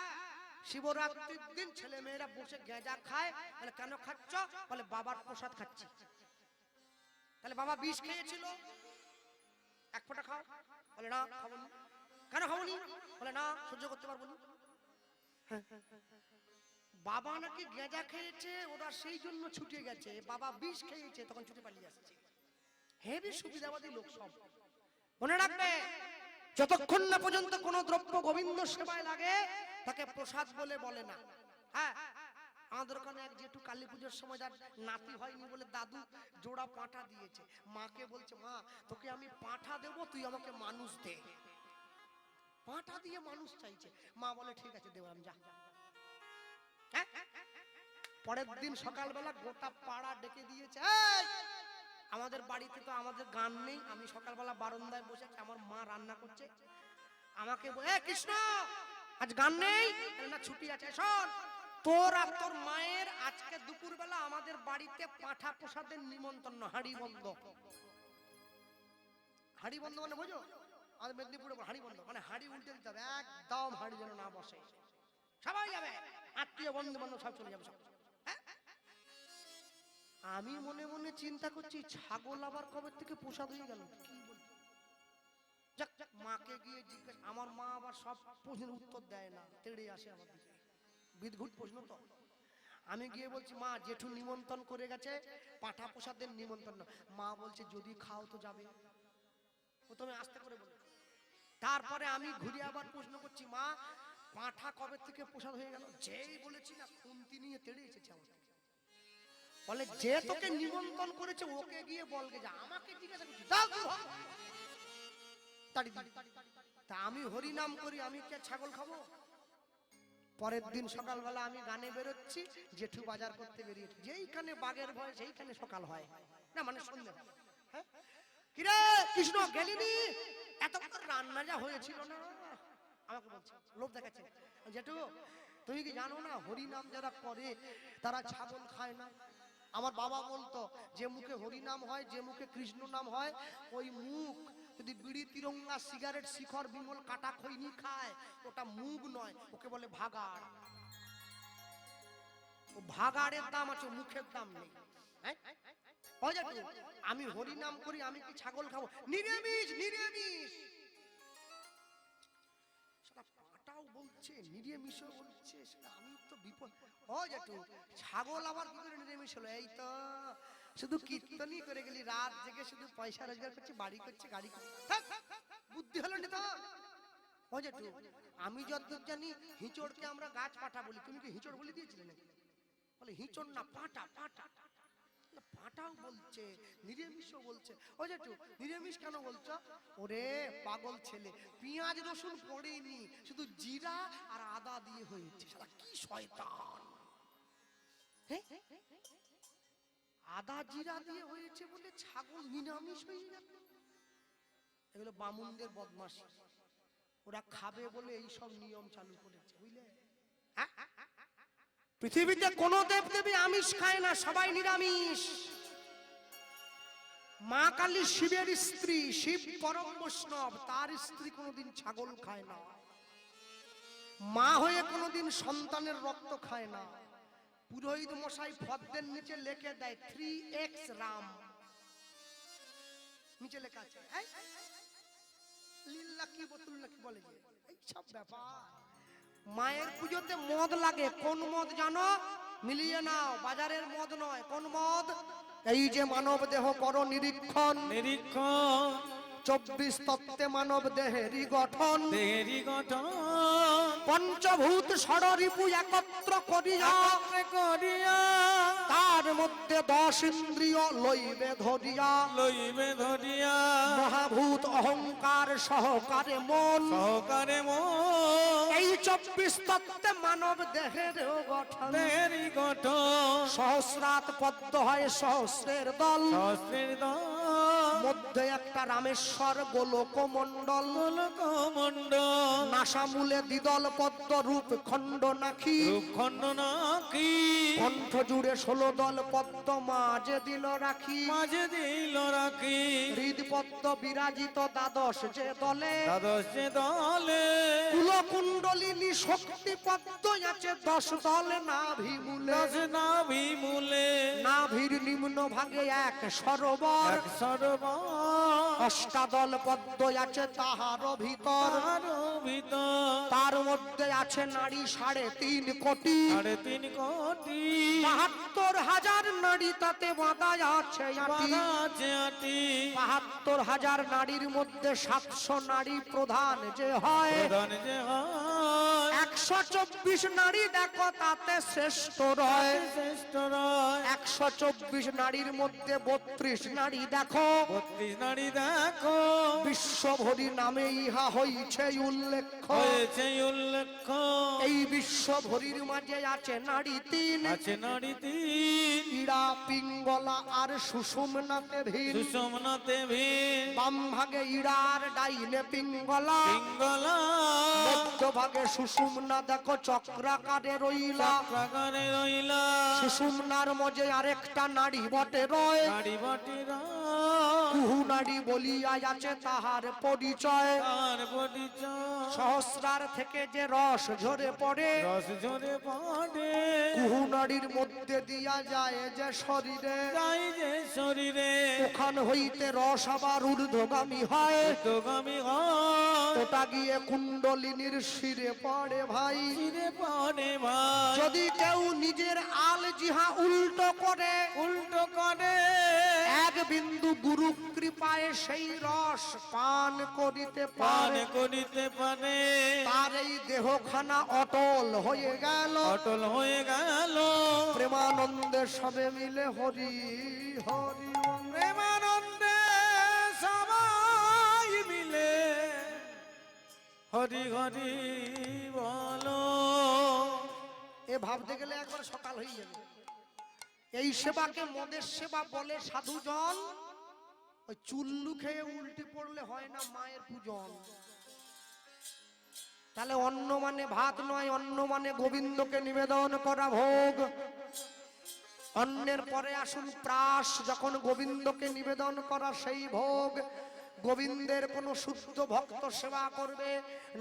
শিবরাত্রির দিন ছেলে মেয়েরা বসে গেঁজা খায়। বলে কেন খাচ্ছ? বলে বাবার প্রসাদ খাচ্ছি। তাহলে বাবা বিষ খেয়েছিল, এক ফোঁটা খাও। বলে না খাবো না। কেন খাবনি? বলে না সহ্য করতে পারবো না। বাবা নাকি গেঁজা খেয়েছে, ওরা সেই জন্য ছুটে গেছে। বাবা বিষ খেয়েছে, তখন ছুটে পালিয়ে আসছে। হেবি সুবিধাবাদী লোক সব। মনে রাখবে, যতক্ষণ না পর্যন্ত কোন দ্রব্য গোবিন্দ সেবায় লাগে তাকে প্রসাদ বলে না। হ্যাঁ, আমাদের ওখানে এক জেঠু কালী পুজোর সময় যার নাতি হয়নি বলে দাদু জোড়া পাঁঠা দিয়েছে। মাকে বলছে, মা তোকে আমি পাঁঠা দেব, তুই আমাকে মানুষ দে। পাঁঠা দিয়ে মানুষ চাইছে। মা বলে ঠিক আছে দেব, আমি যা। পরের দিন সকালবেলা গোটা পাড়া ডেকে দিয়েছে। আমাদের বাড়িতে তো আমাদের গান নেই। আমি সকালবেলা বারান্দায় বসেছি, আমার মা রান্না করছে। আমাকে কৃষ্ণ আজ গান নেই না, ছুটি আছে। শোন, তোর আর তোর মায়ের আজকে দুপুরবেলা আমাদের বাড়িতে পাঁঠা প্রসাদের নিমন্ত্রণ, হাঁড়ি বন্ধ। হাঁড়ি বন্ধ মানে বুঝো, আমাদের মেদিনীপুরে হাঁড়ি বন্ধ মানে হাঁড়ি উল্টে দিতে হবে, একদম হাঁড়ি যেন না বসে। সবাই যাবে, আত্মীয় বন্ধু বান্ধব সব চলে যাবে সব। আমি মনে মনে চিন্তা করছি, ছাগল আবার কবে থেকে প্রসাদ হয়ে গেল? কি বলি, যাক যাক মাকে গিয়ে জিজ্ঞেস। আমার মা আবার সব প্রশ্নের উত্তর দেয় না, তেড়ে আসে আমার দিকে। বিদঘুট প্রশ্ন তো। আমি গিয়ে বলছি মা জেঠু নিমন্ত্রণ করে গেছে, পাঠা প্রসাদের নিমন্ত্রণ না। মা বলছে যদি খাও তো যাবে। প্রথমে আস্তে করে বলে, তারপরে আমি ঘুরে আবার প্রশ্ন করছি মা পাঠা কবে থেকে প্রসাদ হয়ে গেল? যেই বলেছি না খুন্তি নিয়ে তেড়ে এসেছে আমার থেকে। বলে যে তোকে নিমন্ত্রণ করেছে ওকে গিয়ে বলগে যা, আমাকে জিজ্ঞাসা করছি দাও কি হয়? তা আমি হরি নাম করি, আমি কে ছাগল খাবো? পরের দিন সকালবেলা আমি গানে বেরোচ্ছি, জেঠু বাজার করতে বেরিয়েছি, যেইখানে বাঘের ভয় সেইখানে সকাল হয় না, মানে সন্ধ্যা। হ্যাঁ কিরে কৃষ্ণ গেলিনি? এত রান্না যা হয়েছিল না, আমাকে বলছে লোভ দেখাচ্ছে। জেঠু তুমি কি জানো না হরি নাম যারা করে তারা ছাগল খায় না? আমার বাবা বলতো যে মুখে হরি নাম হয়, যে মুখে কৃষ্ণ নাম হয়, ওই মুখ যদি বিড়ি তিরঙ্গা সিগারেট শিখর বিমল কাটা খৈনি খায় ওটা মুখ নয়, ওকে বলে ভাগাড়। ও ভাগাড়ের দাম আছে, মুখের দাম নেই। আমি হরি নাম করি, আমি কি ছাগল খাবো? নিরামিষ নিরামিষ। পাটাও বলছে নিরামিষও বলছে, আমি তো বিপদ। ও জেঠু ছাগল আবার কি করে নিরামিষ হলো? এই তো শুধু কীর্তনই করে গেলি, রাত জেগে শুধু পয়সা রোজগার করছে, বাড়ি করছে, গাড়ি করছে, বুদ্ধি হলো না তো? ও জেঠু আমি যতদূর জানি হিঁচড়কে আমরা গাছ পাঠা বলি, তুমি কি হিঁচড় বলে দিয়েছিলে নাকি? বলে হিঁচড় না পাটা, পাটা। পাটাও বলছে নিরামিষও বলছে। ও জেঠু নিরামিষ কেন বলছো? ওরে পাগল ছেলে, পেঁয়াজ রসুন পড়েনি, শুধু জিরা আর আদা দিয়ে হয়েছে। শালা কি শয়তান! আদা জিরা দিয়ে হয়েছে বলে ছাগল নিরামিষ হয়ে যাবে? এগুলো বামুনদের বদমাশি, ওরা খাবে বলে এই সব নিয়ম চালু করেছে, বুঝলে? পৃথিবীতে কোন দেব দেবী আমিষ খায় না, সবাই নিরামিষ। মা কালী শিবের স্ত্রী, শিব পরম বৈষ্ণব, তার স্ত্রী কোনোদিন ছাগল খায় না। মা হয়ে কোনোদিন সন্তানের রক্ত খায় না। পুরোহিত মশাই ফদ্দের নিচে লিখে দেয় 3x রাম, নিচে লেখা আছে লিল্লা কি বতুল্লা কি বলে যে এই সব ব্যাপার। মায়ের পুজোতে মদ লাগে, কোন মদ জানো? মিলিয়ে নাও, বাজারের মদ নয়। কোন মদ? এই যে মানব দেহ করো নিরীক্ষণ, নিরীক্ষণ 24 তত্ত্বে মানব দেহেরই গঠন, দেহেরই গঠন পঞ্চভূত ষড়রিপু একত্র করিয়া, করিয়া তার মধ্যে 10 ইন্দ্রিয় লইবে ধরিয়া, লইবে ধরিয়া মহাভূত অহংকার সহকারে মন, সহকারে মন এই 24 তত্ত্বে মানব দেহের গঠন, দেহেরই গঠন সহস্রাত পদ্ম হয় সহস্রের দল, সহস্রের দল মধ্যে একটা রামেশ্বর গোলক মণ্ডল, গোলক মণ্ডল নাসামূলে দ্বিদল পদ্ম রূপ খণ্ড নাখি, রূপখণ্ড নাকি কণ্ঠ জুড়ে 16 দল পদ্ম মাঝে দিল রাখি, মাঝে দিল রাখি হৃদ পদ্ম বিরাজিত দ্বাদশ যে দলে, দ্বাদশ দলে কুলকুণ্ডলিনী শক্তি পদ্ম আছে 10 দলে নাভি মূলে, 10 নাভি মূলে নাভির নিম্ন ভাগে এক সরোবর, এক সরোবর অষ্টাদল পদ্ম আছে তাহার ভিতর, তার ভিতর তার মধ্যে আছে নারী 3.5 কোটি, 3.5 কোটি 72,000 নারী তাতে বাঁধা আছে আটি, বাঁধা আছে আটি 72,000 নারীর মধ্যে 700 নারী প্রধান যে হয়, প্রধান যে হয় 124 নারী দেখো তাতে শ্রেষ্ঠ রয়, শ্রেষ্ঠ রয় 124 নারীর মধ্যে 32 নারী দেখো 32 নারী দেখো বিশ্বভরি নামে ইহা হইছে উল্লেখ, হয়েছে উল্লেখ এই বিশ্বভরির মাঝে আছে নারী 3, আছে নারী 3 ইড়া পিঙ্গলা আর সুষুম্নাতে ভিন, সুষুম্নাতে ভিন বাম ভাগে ইড়ার ডাইনে পিঙ্গলা, পিঙ্গলা মধ্য ভাগে সুষুম্না দেখো চক্রাকারে রইলা, চক্রাকারে রইলা সুষুম্নার মধ্যে আরেকটা নারী বটে রয়, নারী বটে রয় কুহুনারি বলিয়া আছে তাহার পরিচয়, তার পরিচয় সহস্রার থেকে যে রস ঝরে পড়ে, রস ঝরে পড়ে কুহুনারির মধ্যে দিয়া যায় যে শরীরে, যাই যে শরীরে ওখান হইতে রস আবার ঊর্ধ্বগামী হয়, উর্ধ্বগামী হয় ওটা গিয়ে কুণ্ডলিনীর শিরে পড়ে ভাই। শিরে পড়ে ভাই যদি কেউ নিজের আল জিহা উল্টো করে, উল্টো করে এক বিন্দু গুরু কৃপায় সেই রস পান করিতে পান পারে, করিতে পারে তার এই দেহখানা অটল হয়ে গেল। অটল হয়ে গেল প্রেমানন্দে সবে মিলে হরি হরি বল। প্রেমানন্দে সবাই মিলে হরি হরি বলো। এ ভাবতে গেলে একবার সকাল হয়ে যাবে। এই সেবাকে মদের সেবা বলে সাধুজন। ওই চুল্লু খেয়ে উল্টি পড়লে হয় না মায়ের পূজন। তাহলে অন্ন মানে ভাত নয়, অন্ন মানে গোবিন্দকে নিবেদন করা ভোগ। অন্নের পরে আসুন প্রাস, যখন গোবিন্দকে নিবেদন করা সেই ভোগ। গোবিন্দের কোন শুদ্ধ ভক্ত সেবা করবে,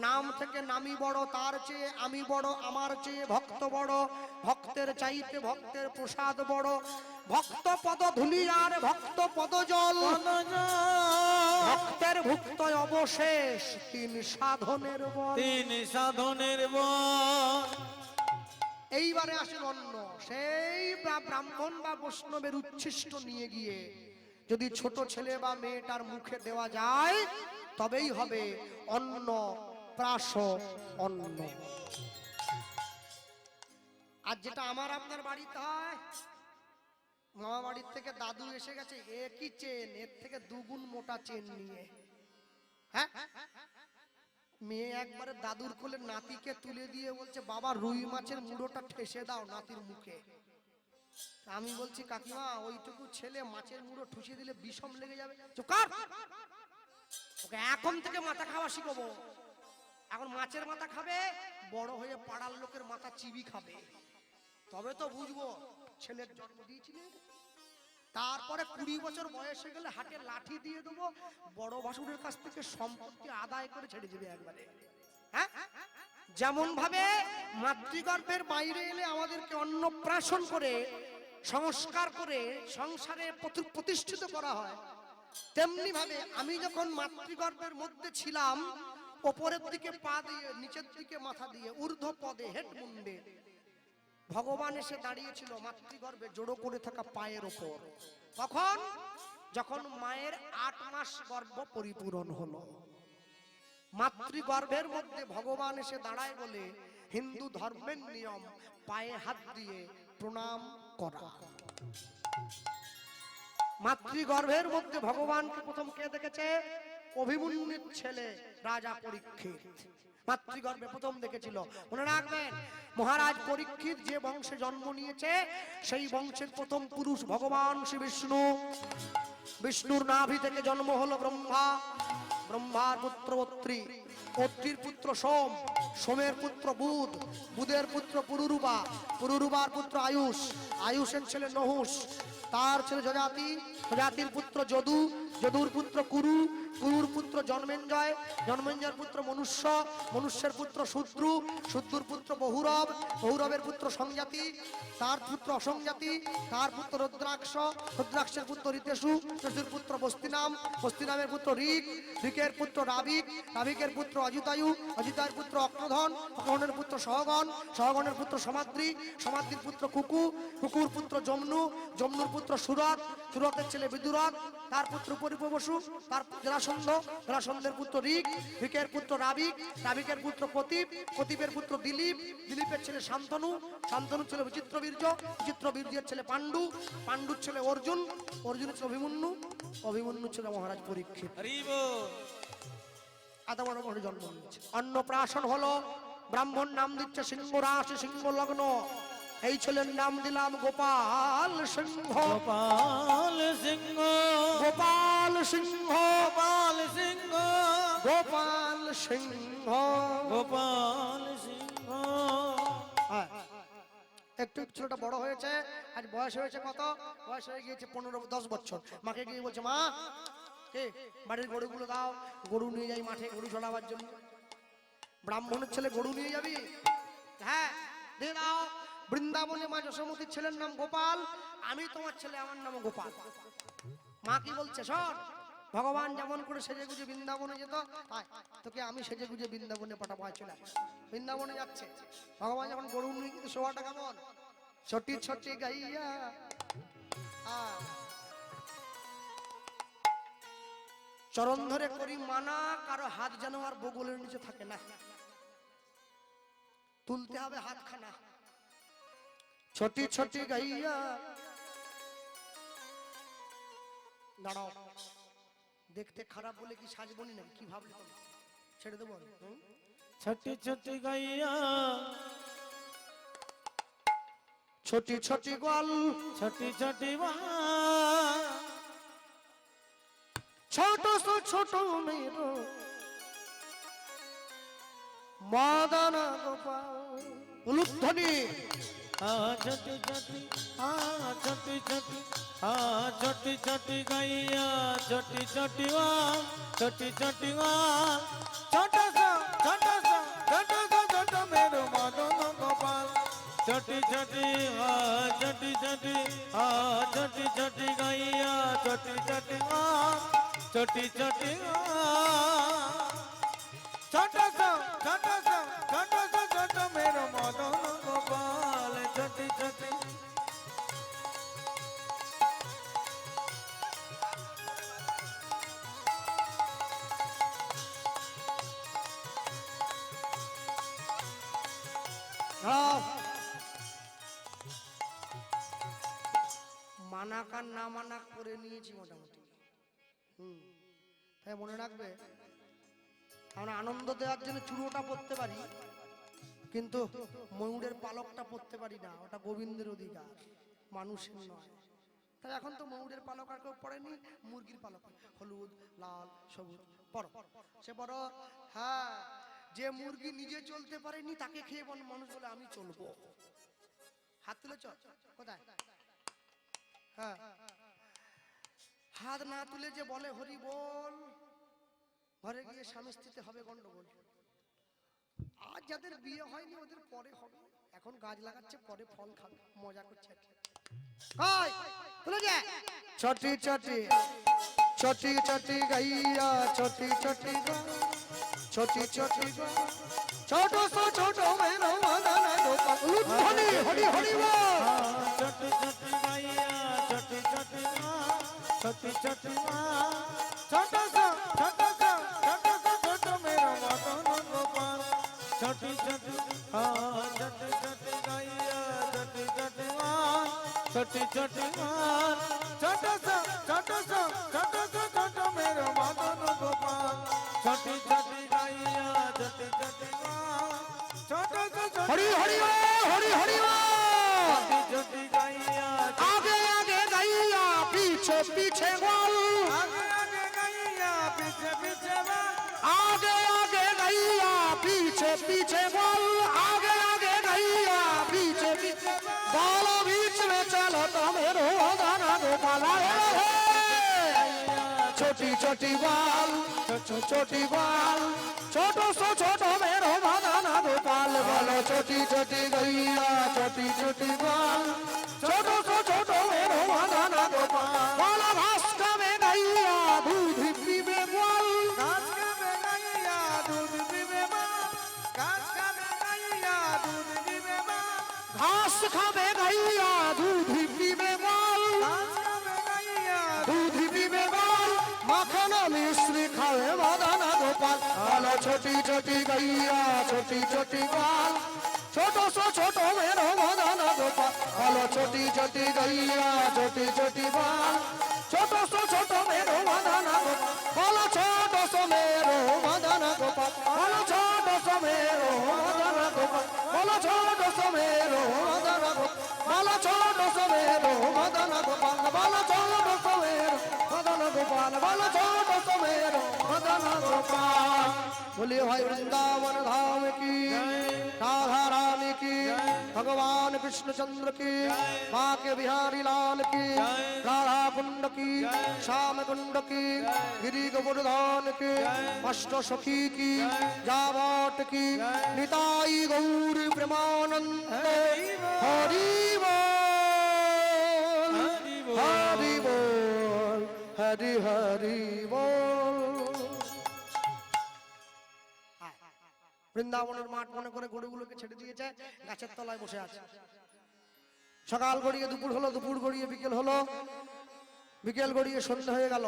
নাম থেকে নামি বড়, তার চেয়ে আমি বড়, আমার চেয়ে ভক্ত বড়, ভক্তের চাইতে ভক্তের প্রসাদ বড়, ভক্ত পদ ধুলি আর ভক্ত পদ জল, ভক্তের ভুক্ত অবশেষ তিন সাধনের বল। তিন সাধনের বল। এইবারে আসেন অন্ন। সেই ব্রাহ্মণ বা বৈষ্ণবের উচ্ছিষ্ট নিয়ে গিয়ে যদি ছোট ছেলে বা মেয়েটার মুখে দেওয়া যায়, তবেই হবে অন্ন প্রাস অন্ন। আর যেটা আমার আপনার বাড়িতে হয়, মামা বাড়ির থেকে দাদু এসে গেছে, একই চেন, এর থেকে দুগুণ মোটা চেন নিয়ে, হ্যাঁ, মেয়ে একবারে দাদুর কোলে নাতিকে তুলে দিয়ে বলছে, বাবা রুই মাছের মুড়োটা ঠেসে দাও নাতির মুখে। আমি বলছি, কাকিমা ওইটুকু ছেলে মাছের মুড়ো ঠুসে দিলে বিষম লেগে যাবে। চুপ কর, ওকে এখন থেকে মাথা খাওয়া শিখাবো। এখন মাছের মাথা খাবে, বড় হয়ে পাড়ার লোকের মাথা চিবি খাবে, তবে তো বুঝবো ছেলের জন্ম দিয়েছিলেন। তারপরে 20 বছর বয়স হয়ে গেলে হাতে লাঠি দিয়ে দেবো, বড় ভাসুরের কাছ থেকে সম্পত্তি আদায় করে ছেড়ে যাবে একবারে। হ্যাঁ, যেমন ভাবে মাতৃগর্ভের বাইরে এলে আমাদেরকে অন্নপ্রাশন করে সংস্কার করে সংসারে প্রতিষ্ঠিত করা হয়, তেমনি ভাবে আমি যখন মাতৃগর্ভের মধ্যে ছিলাম, উপরের দিকে পা দিয়ে, নিচের দিকে মাথা দিয়ে, ঊর্ধ্ব পদে হেড মুন্ডে ভগবান এসে দাঁড়িয়েছিল মাতৃগর্ভে জড়ো করে থাকা পায়ের ওপর। তখন যখন মায়ের 8 মাস গর্ভ পরিপূরণ হলো, মাতৃগর্ভের মধ্যে ভগবান এসে দাঁড়ায় বলে হিন্দু ধর্মের নিয়ম পায়ে হাত দিয়ে প্রণাম করা। মাতৃগর্ভের মধ্যে ভগবানকে প্রথম কে দেখেছে? অভিমন্যুর ছেলে রাজা পরীক্ষিত মাতৃগর্ভে প্রথম দেখেছিল। মনে রাখবেন, মহারাজ পরীক্ষিত যে বংশে জন্ম নিয়েছে, সেই বংশের প্রথম পুরুষ ভগবান শ্রী বিষ্ণু। বিষ্ণুর নাভি থেকে জন্ম হলো ব্রহ্মা, ব্রহ্মার পুত্র অত্রি, অত্রির পুত্র সোম, সোমের পুত্র বুধ, বুধের পুত্র পুরুরুবা, পুরুরুবার পুত্র আয়ুষ, আয়ুষের ছেলে নহুষ, তার ছেলে যজাতি, যজাতির পুত্র যদু, যদুর পুত্র কুরু, কুরুর পুত্র জন্মেঞ্জয়, জন্মেঞ্জয়ের পুত্র মনুষ্য, মনুষ্যের পুত্র শূদ্রু, শূদ্রুর পুত্র বহুরব, বহুরবের পুত্র সংজাতি, তার পুত্র অসংজাতি, তার পুত্র রুদ্রাক্ষ, রুদ্রাক্ষের পুত্র ঋতেশু, ঋতুর পুত্র বস্তিনাম, বস্তিনামের পুত্র ঋক, ঋকের পুত্র রাবিক, রাবিকের পুত্র অজিতায়ু, অজিতায়ের পুত্র অক্রধন, অক্রধনের পুত্র সহগণ, সহগণের পুত্র সমাদ্রি, সমাদ্রির পুত্র কুকু, কুকুর পুত্র যমনু, যমনুর পুত্র সুরত, সুরতের ছেলে বিদুরথ, তার পুত্র পরিপবসু, তার জরাসন্ধ, জরাসন্ধের পুত্র ঋক, ঋকের পুত্র রাবিক, রাবিকের পুত্র প্রতীপ, প্রতীপের পুত্র দিলীপ, দিলীপের ছেলে শান্তনু, শান্তনুর ছেলে বিচিত্রবীর্য, বিচিত্রবীর্যের ছেলে পাণ্ডু, পাণ্ডুর ছেলে অর্জুন, অর্জুনের ছেলে অভিমন্যু, অভিমন্যুর ছেলে মহারাজ পরীক্ষিত। এত বড় বড় জন্ম নিয়েছে। অন্নপ্রাশন হলো, ব্রাহ্মণ নাম দিচ্ছে সিংহ রাশি, সিংহ লগ্ন। এই ছেলের নাম দিলাম গোপাল সিংহ, গোপাল সিংহ, গোপাল সিংহ, গোপাল সিংহ, গোপাল সিংহ, গোপাল সিংহ। একটু ছেলেটা বড় হয়েছে, আজ বয়স হয়েছে কত? বয়স হয়ে গিয়েছে 15-10 বছর। মাকে গিয়ে বলছে, মা কে বাড়ির গরুগুলো দাও, গরু নিয়ে যাই মাঠে গরু চড়াবার জন্য। ব্রাহ্মণের ছেলে গরু নিয়ে যাবি? হ্যাঁ দিয়ে দাও। বৃন্দাবনে মা যশোমতীর ছেলের নাম গোপাল, আমি তোমার ছেলে, আমার নাম গোপাল। মা কি বলছে শোন, ভগবান যেমন করে সেজে গুজে বৃন্দাবনে যেত, তাই তোকে আমি সেজে গুজে বৃন্দাবনে পাঠাবো। চলে আস। বৃন্দাবনে যাচ্ছে ভগবান যখন গরু নিয়ে, কিন্তু শোয়াটা কেমন, ছোটি ছোটি গাইয়া। চরণ ধরে করি মানা, কারো হাত যেন আর বগলের নিচে থাকে না, তুলতে হবে হাতখানা। ছোটি ছোটি গাইয়া। দাঁড়াও, দেখতে খারাপ বলে কি সাজবনি নাকি? কি ভাবলি তুমি? ছেড়ে দেবো? ছোটি ছোটি গাইয়া, ছোটি ছোটি গোয়াল, ছোটি ছোটি ছোট ছোট মেরো মদন গোপাল। উলুধ্বনি। ছোটি ছোটি ছোটি ছোটি ছোটি ছোটি গাইয়া, ছোটি ছোটি ছোটি ছোটি ছোট ছোট ছোট ছোট মেরো মদন গোপাল। ছোটি ছোটি ছোটি ছোটি ছোটি ছোটি গাইয়া, ছোটি ছোটি ছোটি ছোটি ছোট ছোট ছোট ছোট মেরো মদন গোপাল। ছোটি ছোটি মানাকার না মানা করে নিয়েছি মোটামুটি। তাই মনে রাখবে, আমরা আনন্দ দেওয়ার জন্য চূড়োটা পড়তে পারি, কিন্তু ময়ূরের পালকটা পড়তে পারি না। ওটা গোবিন্দের অধিকার, মানুষের নয়। তাই এখন তো ময়ূরের পালক আর কেউ পড়েনি, মুরগির পালক, হলুদ লাল সবুজ পড়ো, সে বড়। হ্যাঁ, যে মুরগি নিজে চলতে পারেনি তাকে খেয়ে মানুষ বলে আমি চলবো। হাত তুলে চল। কোথায়? হ্যাঁ, হাত না তুলে যে বলে হরি বল, ঘরে গিয়ে স্বামী স্ত্রীতে হবে গন্ডগোল। আর যাদের বিয়ে হয়নি ওদের পরে হবে, এখন গাছ লাগাচ্ছে পরে ফল খাবে, মজা করছে। চটি চটি চটি চটি গাইয়া, চটি চটি ছোটি ছোটি ছোট ছোট মেরো মদন গোপাল। উলুধ্বনি। হরি হরি বল। ছোটি ছোটি গাইয়া, ছোটি ছোটি ছোটি ছোটি ছোট ছোট ছোট ছোট মেরো মদন গোপাল। ছোটি ছোটি ছোটি ছোটি গাইয়া, ছোটি ছোটি ছোটি ছোটি ছোট ছোট ছোট ছোট মেরো মদন গোপাল। ছোটি ছোটি গাইয়া, ছোটি ছোটি ছোট ছোট হরি হরি বল। হরি হরি বল। ছোটি গাইয়া, आगे आगे गैया पीछे पीछे गोल। आगे आगे गाइया, पीछे पीछे बल। आगे आगे गैया पीछे पीछे गोल। आगे आगे गैया पीछे पीछे गोल। बीच में चलो तो मेरो मदन गोपाल। छोटी छोटी बाल, छोटी बाल, छोटो सो छोटो मेरो मदन गोपाल। बोलो छोटी छोटी गैया, छोटी छोटी बाल, छोटो सो छोटो मेरो मदन गोपाल। बोलो घास में गैया दूध पीबे बोल। घास खावे गाइया, दूध पीवे माँ। घास खावे गाइया, दूध पीवे माँ। घास खावे गैया दूध पीबे बोल। घास खावे गाइया, दूध पीबे बोल। माखन मिश्री खावे मदन गोपाल। बोलो छोटी छोटी गैया, छोटी छोटी बाल, छोटो सो छोटो मेरो मदन गोपाल। बोलो छोटी छोटी गैया, छोटी छोटी बाल, छोटो सो छोटो मेरो मदन गोपाल। बोलो छोटो सो मेरो मदन गोपाल। बोलो छोटो सो मेरो मदन गोपाल। बोलो छोटो सो मेरो मदन गोपाल। बोलो छोटो सो मेरो मदन गोपाल। बोलो छोटो सो मेरो मदन गोपाल। बोलो छोटो सो मेरो मदन गोपाल। बोले भाई वृंदावन धाम की, राधा रानी की, भगवान कृष्णचंद्र की, माँ के बिहारी लाल की, राधा कुंड की, श्याम कुंड की, गिरी गोवर्धन की, अष्ट सखी की, जावट की, निताई गौर प्रेमानंद। हरि बोल, हरि बोल, हरि हरि बोल। বৃন্দাবনের মাঠ মনে করে গরুগুলোকে ছেড়ে দিয়েছে, গাছের তলায় বসে আছে। সকাল গড়িয়ে দুপুর হলো, দুপুর গড়িয়ে বিকেল হলো, বিকেল গড়িয়ে সন্ধ্যা হয়ে গেল।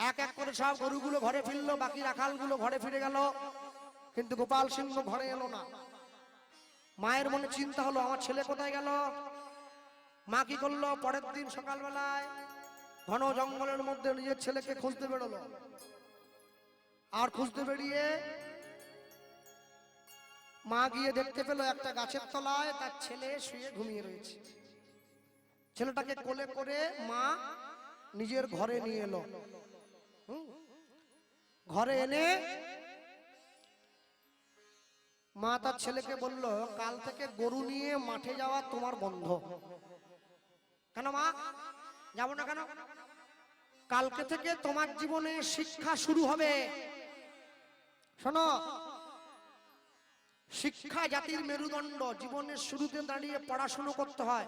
এক এক করে সব গরুগুলো ঘরে ফিরলো, বাকি রাখালগুলো ঘরে ফিরে গেল, কিন্তু গোপাল সিংহ ঘরে এলো না। মায়ের মনে চিন্তা হলো, আমার ছেলে কোথায় গেল? মা কি করলো? পরের দিন সকালবেলায় ঘন জঙ্গলের মধ্যে নিজের ছেলেকে খুঁজতে বেরোলো। আর খুঁজতে বেরিয়ে মা গিয়ে দেখতে পেল একটা গাছের তলায় তার ছেলে শুয়ে ঘুমিয়ে রয়েছে। ছেলেটাকে কোলে করে মা নিজের ঘরে নিয়ে এলো। ঘরে এনে মা তার ছেলেকে বলল, কাল থেকে গরু নিয়ে মাঠে যাওয়া তোমার বন্ধ। কেন মা? যাবো না কেন? কালকে থেকে তোমার জীবনে শিক্ষা শুরু হবে। শোনো, শিক্ষা জাতির মেরুদণ্ড। জীবনের শুরুতে দাঁড়িয়ে পড়াশুনো করতে হয়।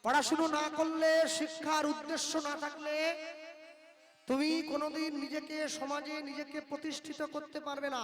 পড়াশুনো না করলে, শিক্ষার উদ্দেশ্য না থাকলে তুমি কোনোদিন নিজেকে সমাজে নিজেকে প্রতিষ্ঠিত করতে পারবে না।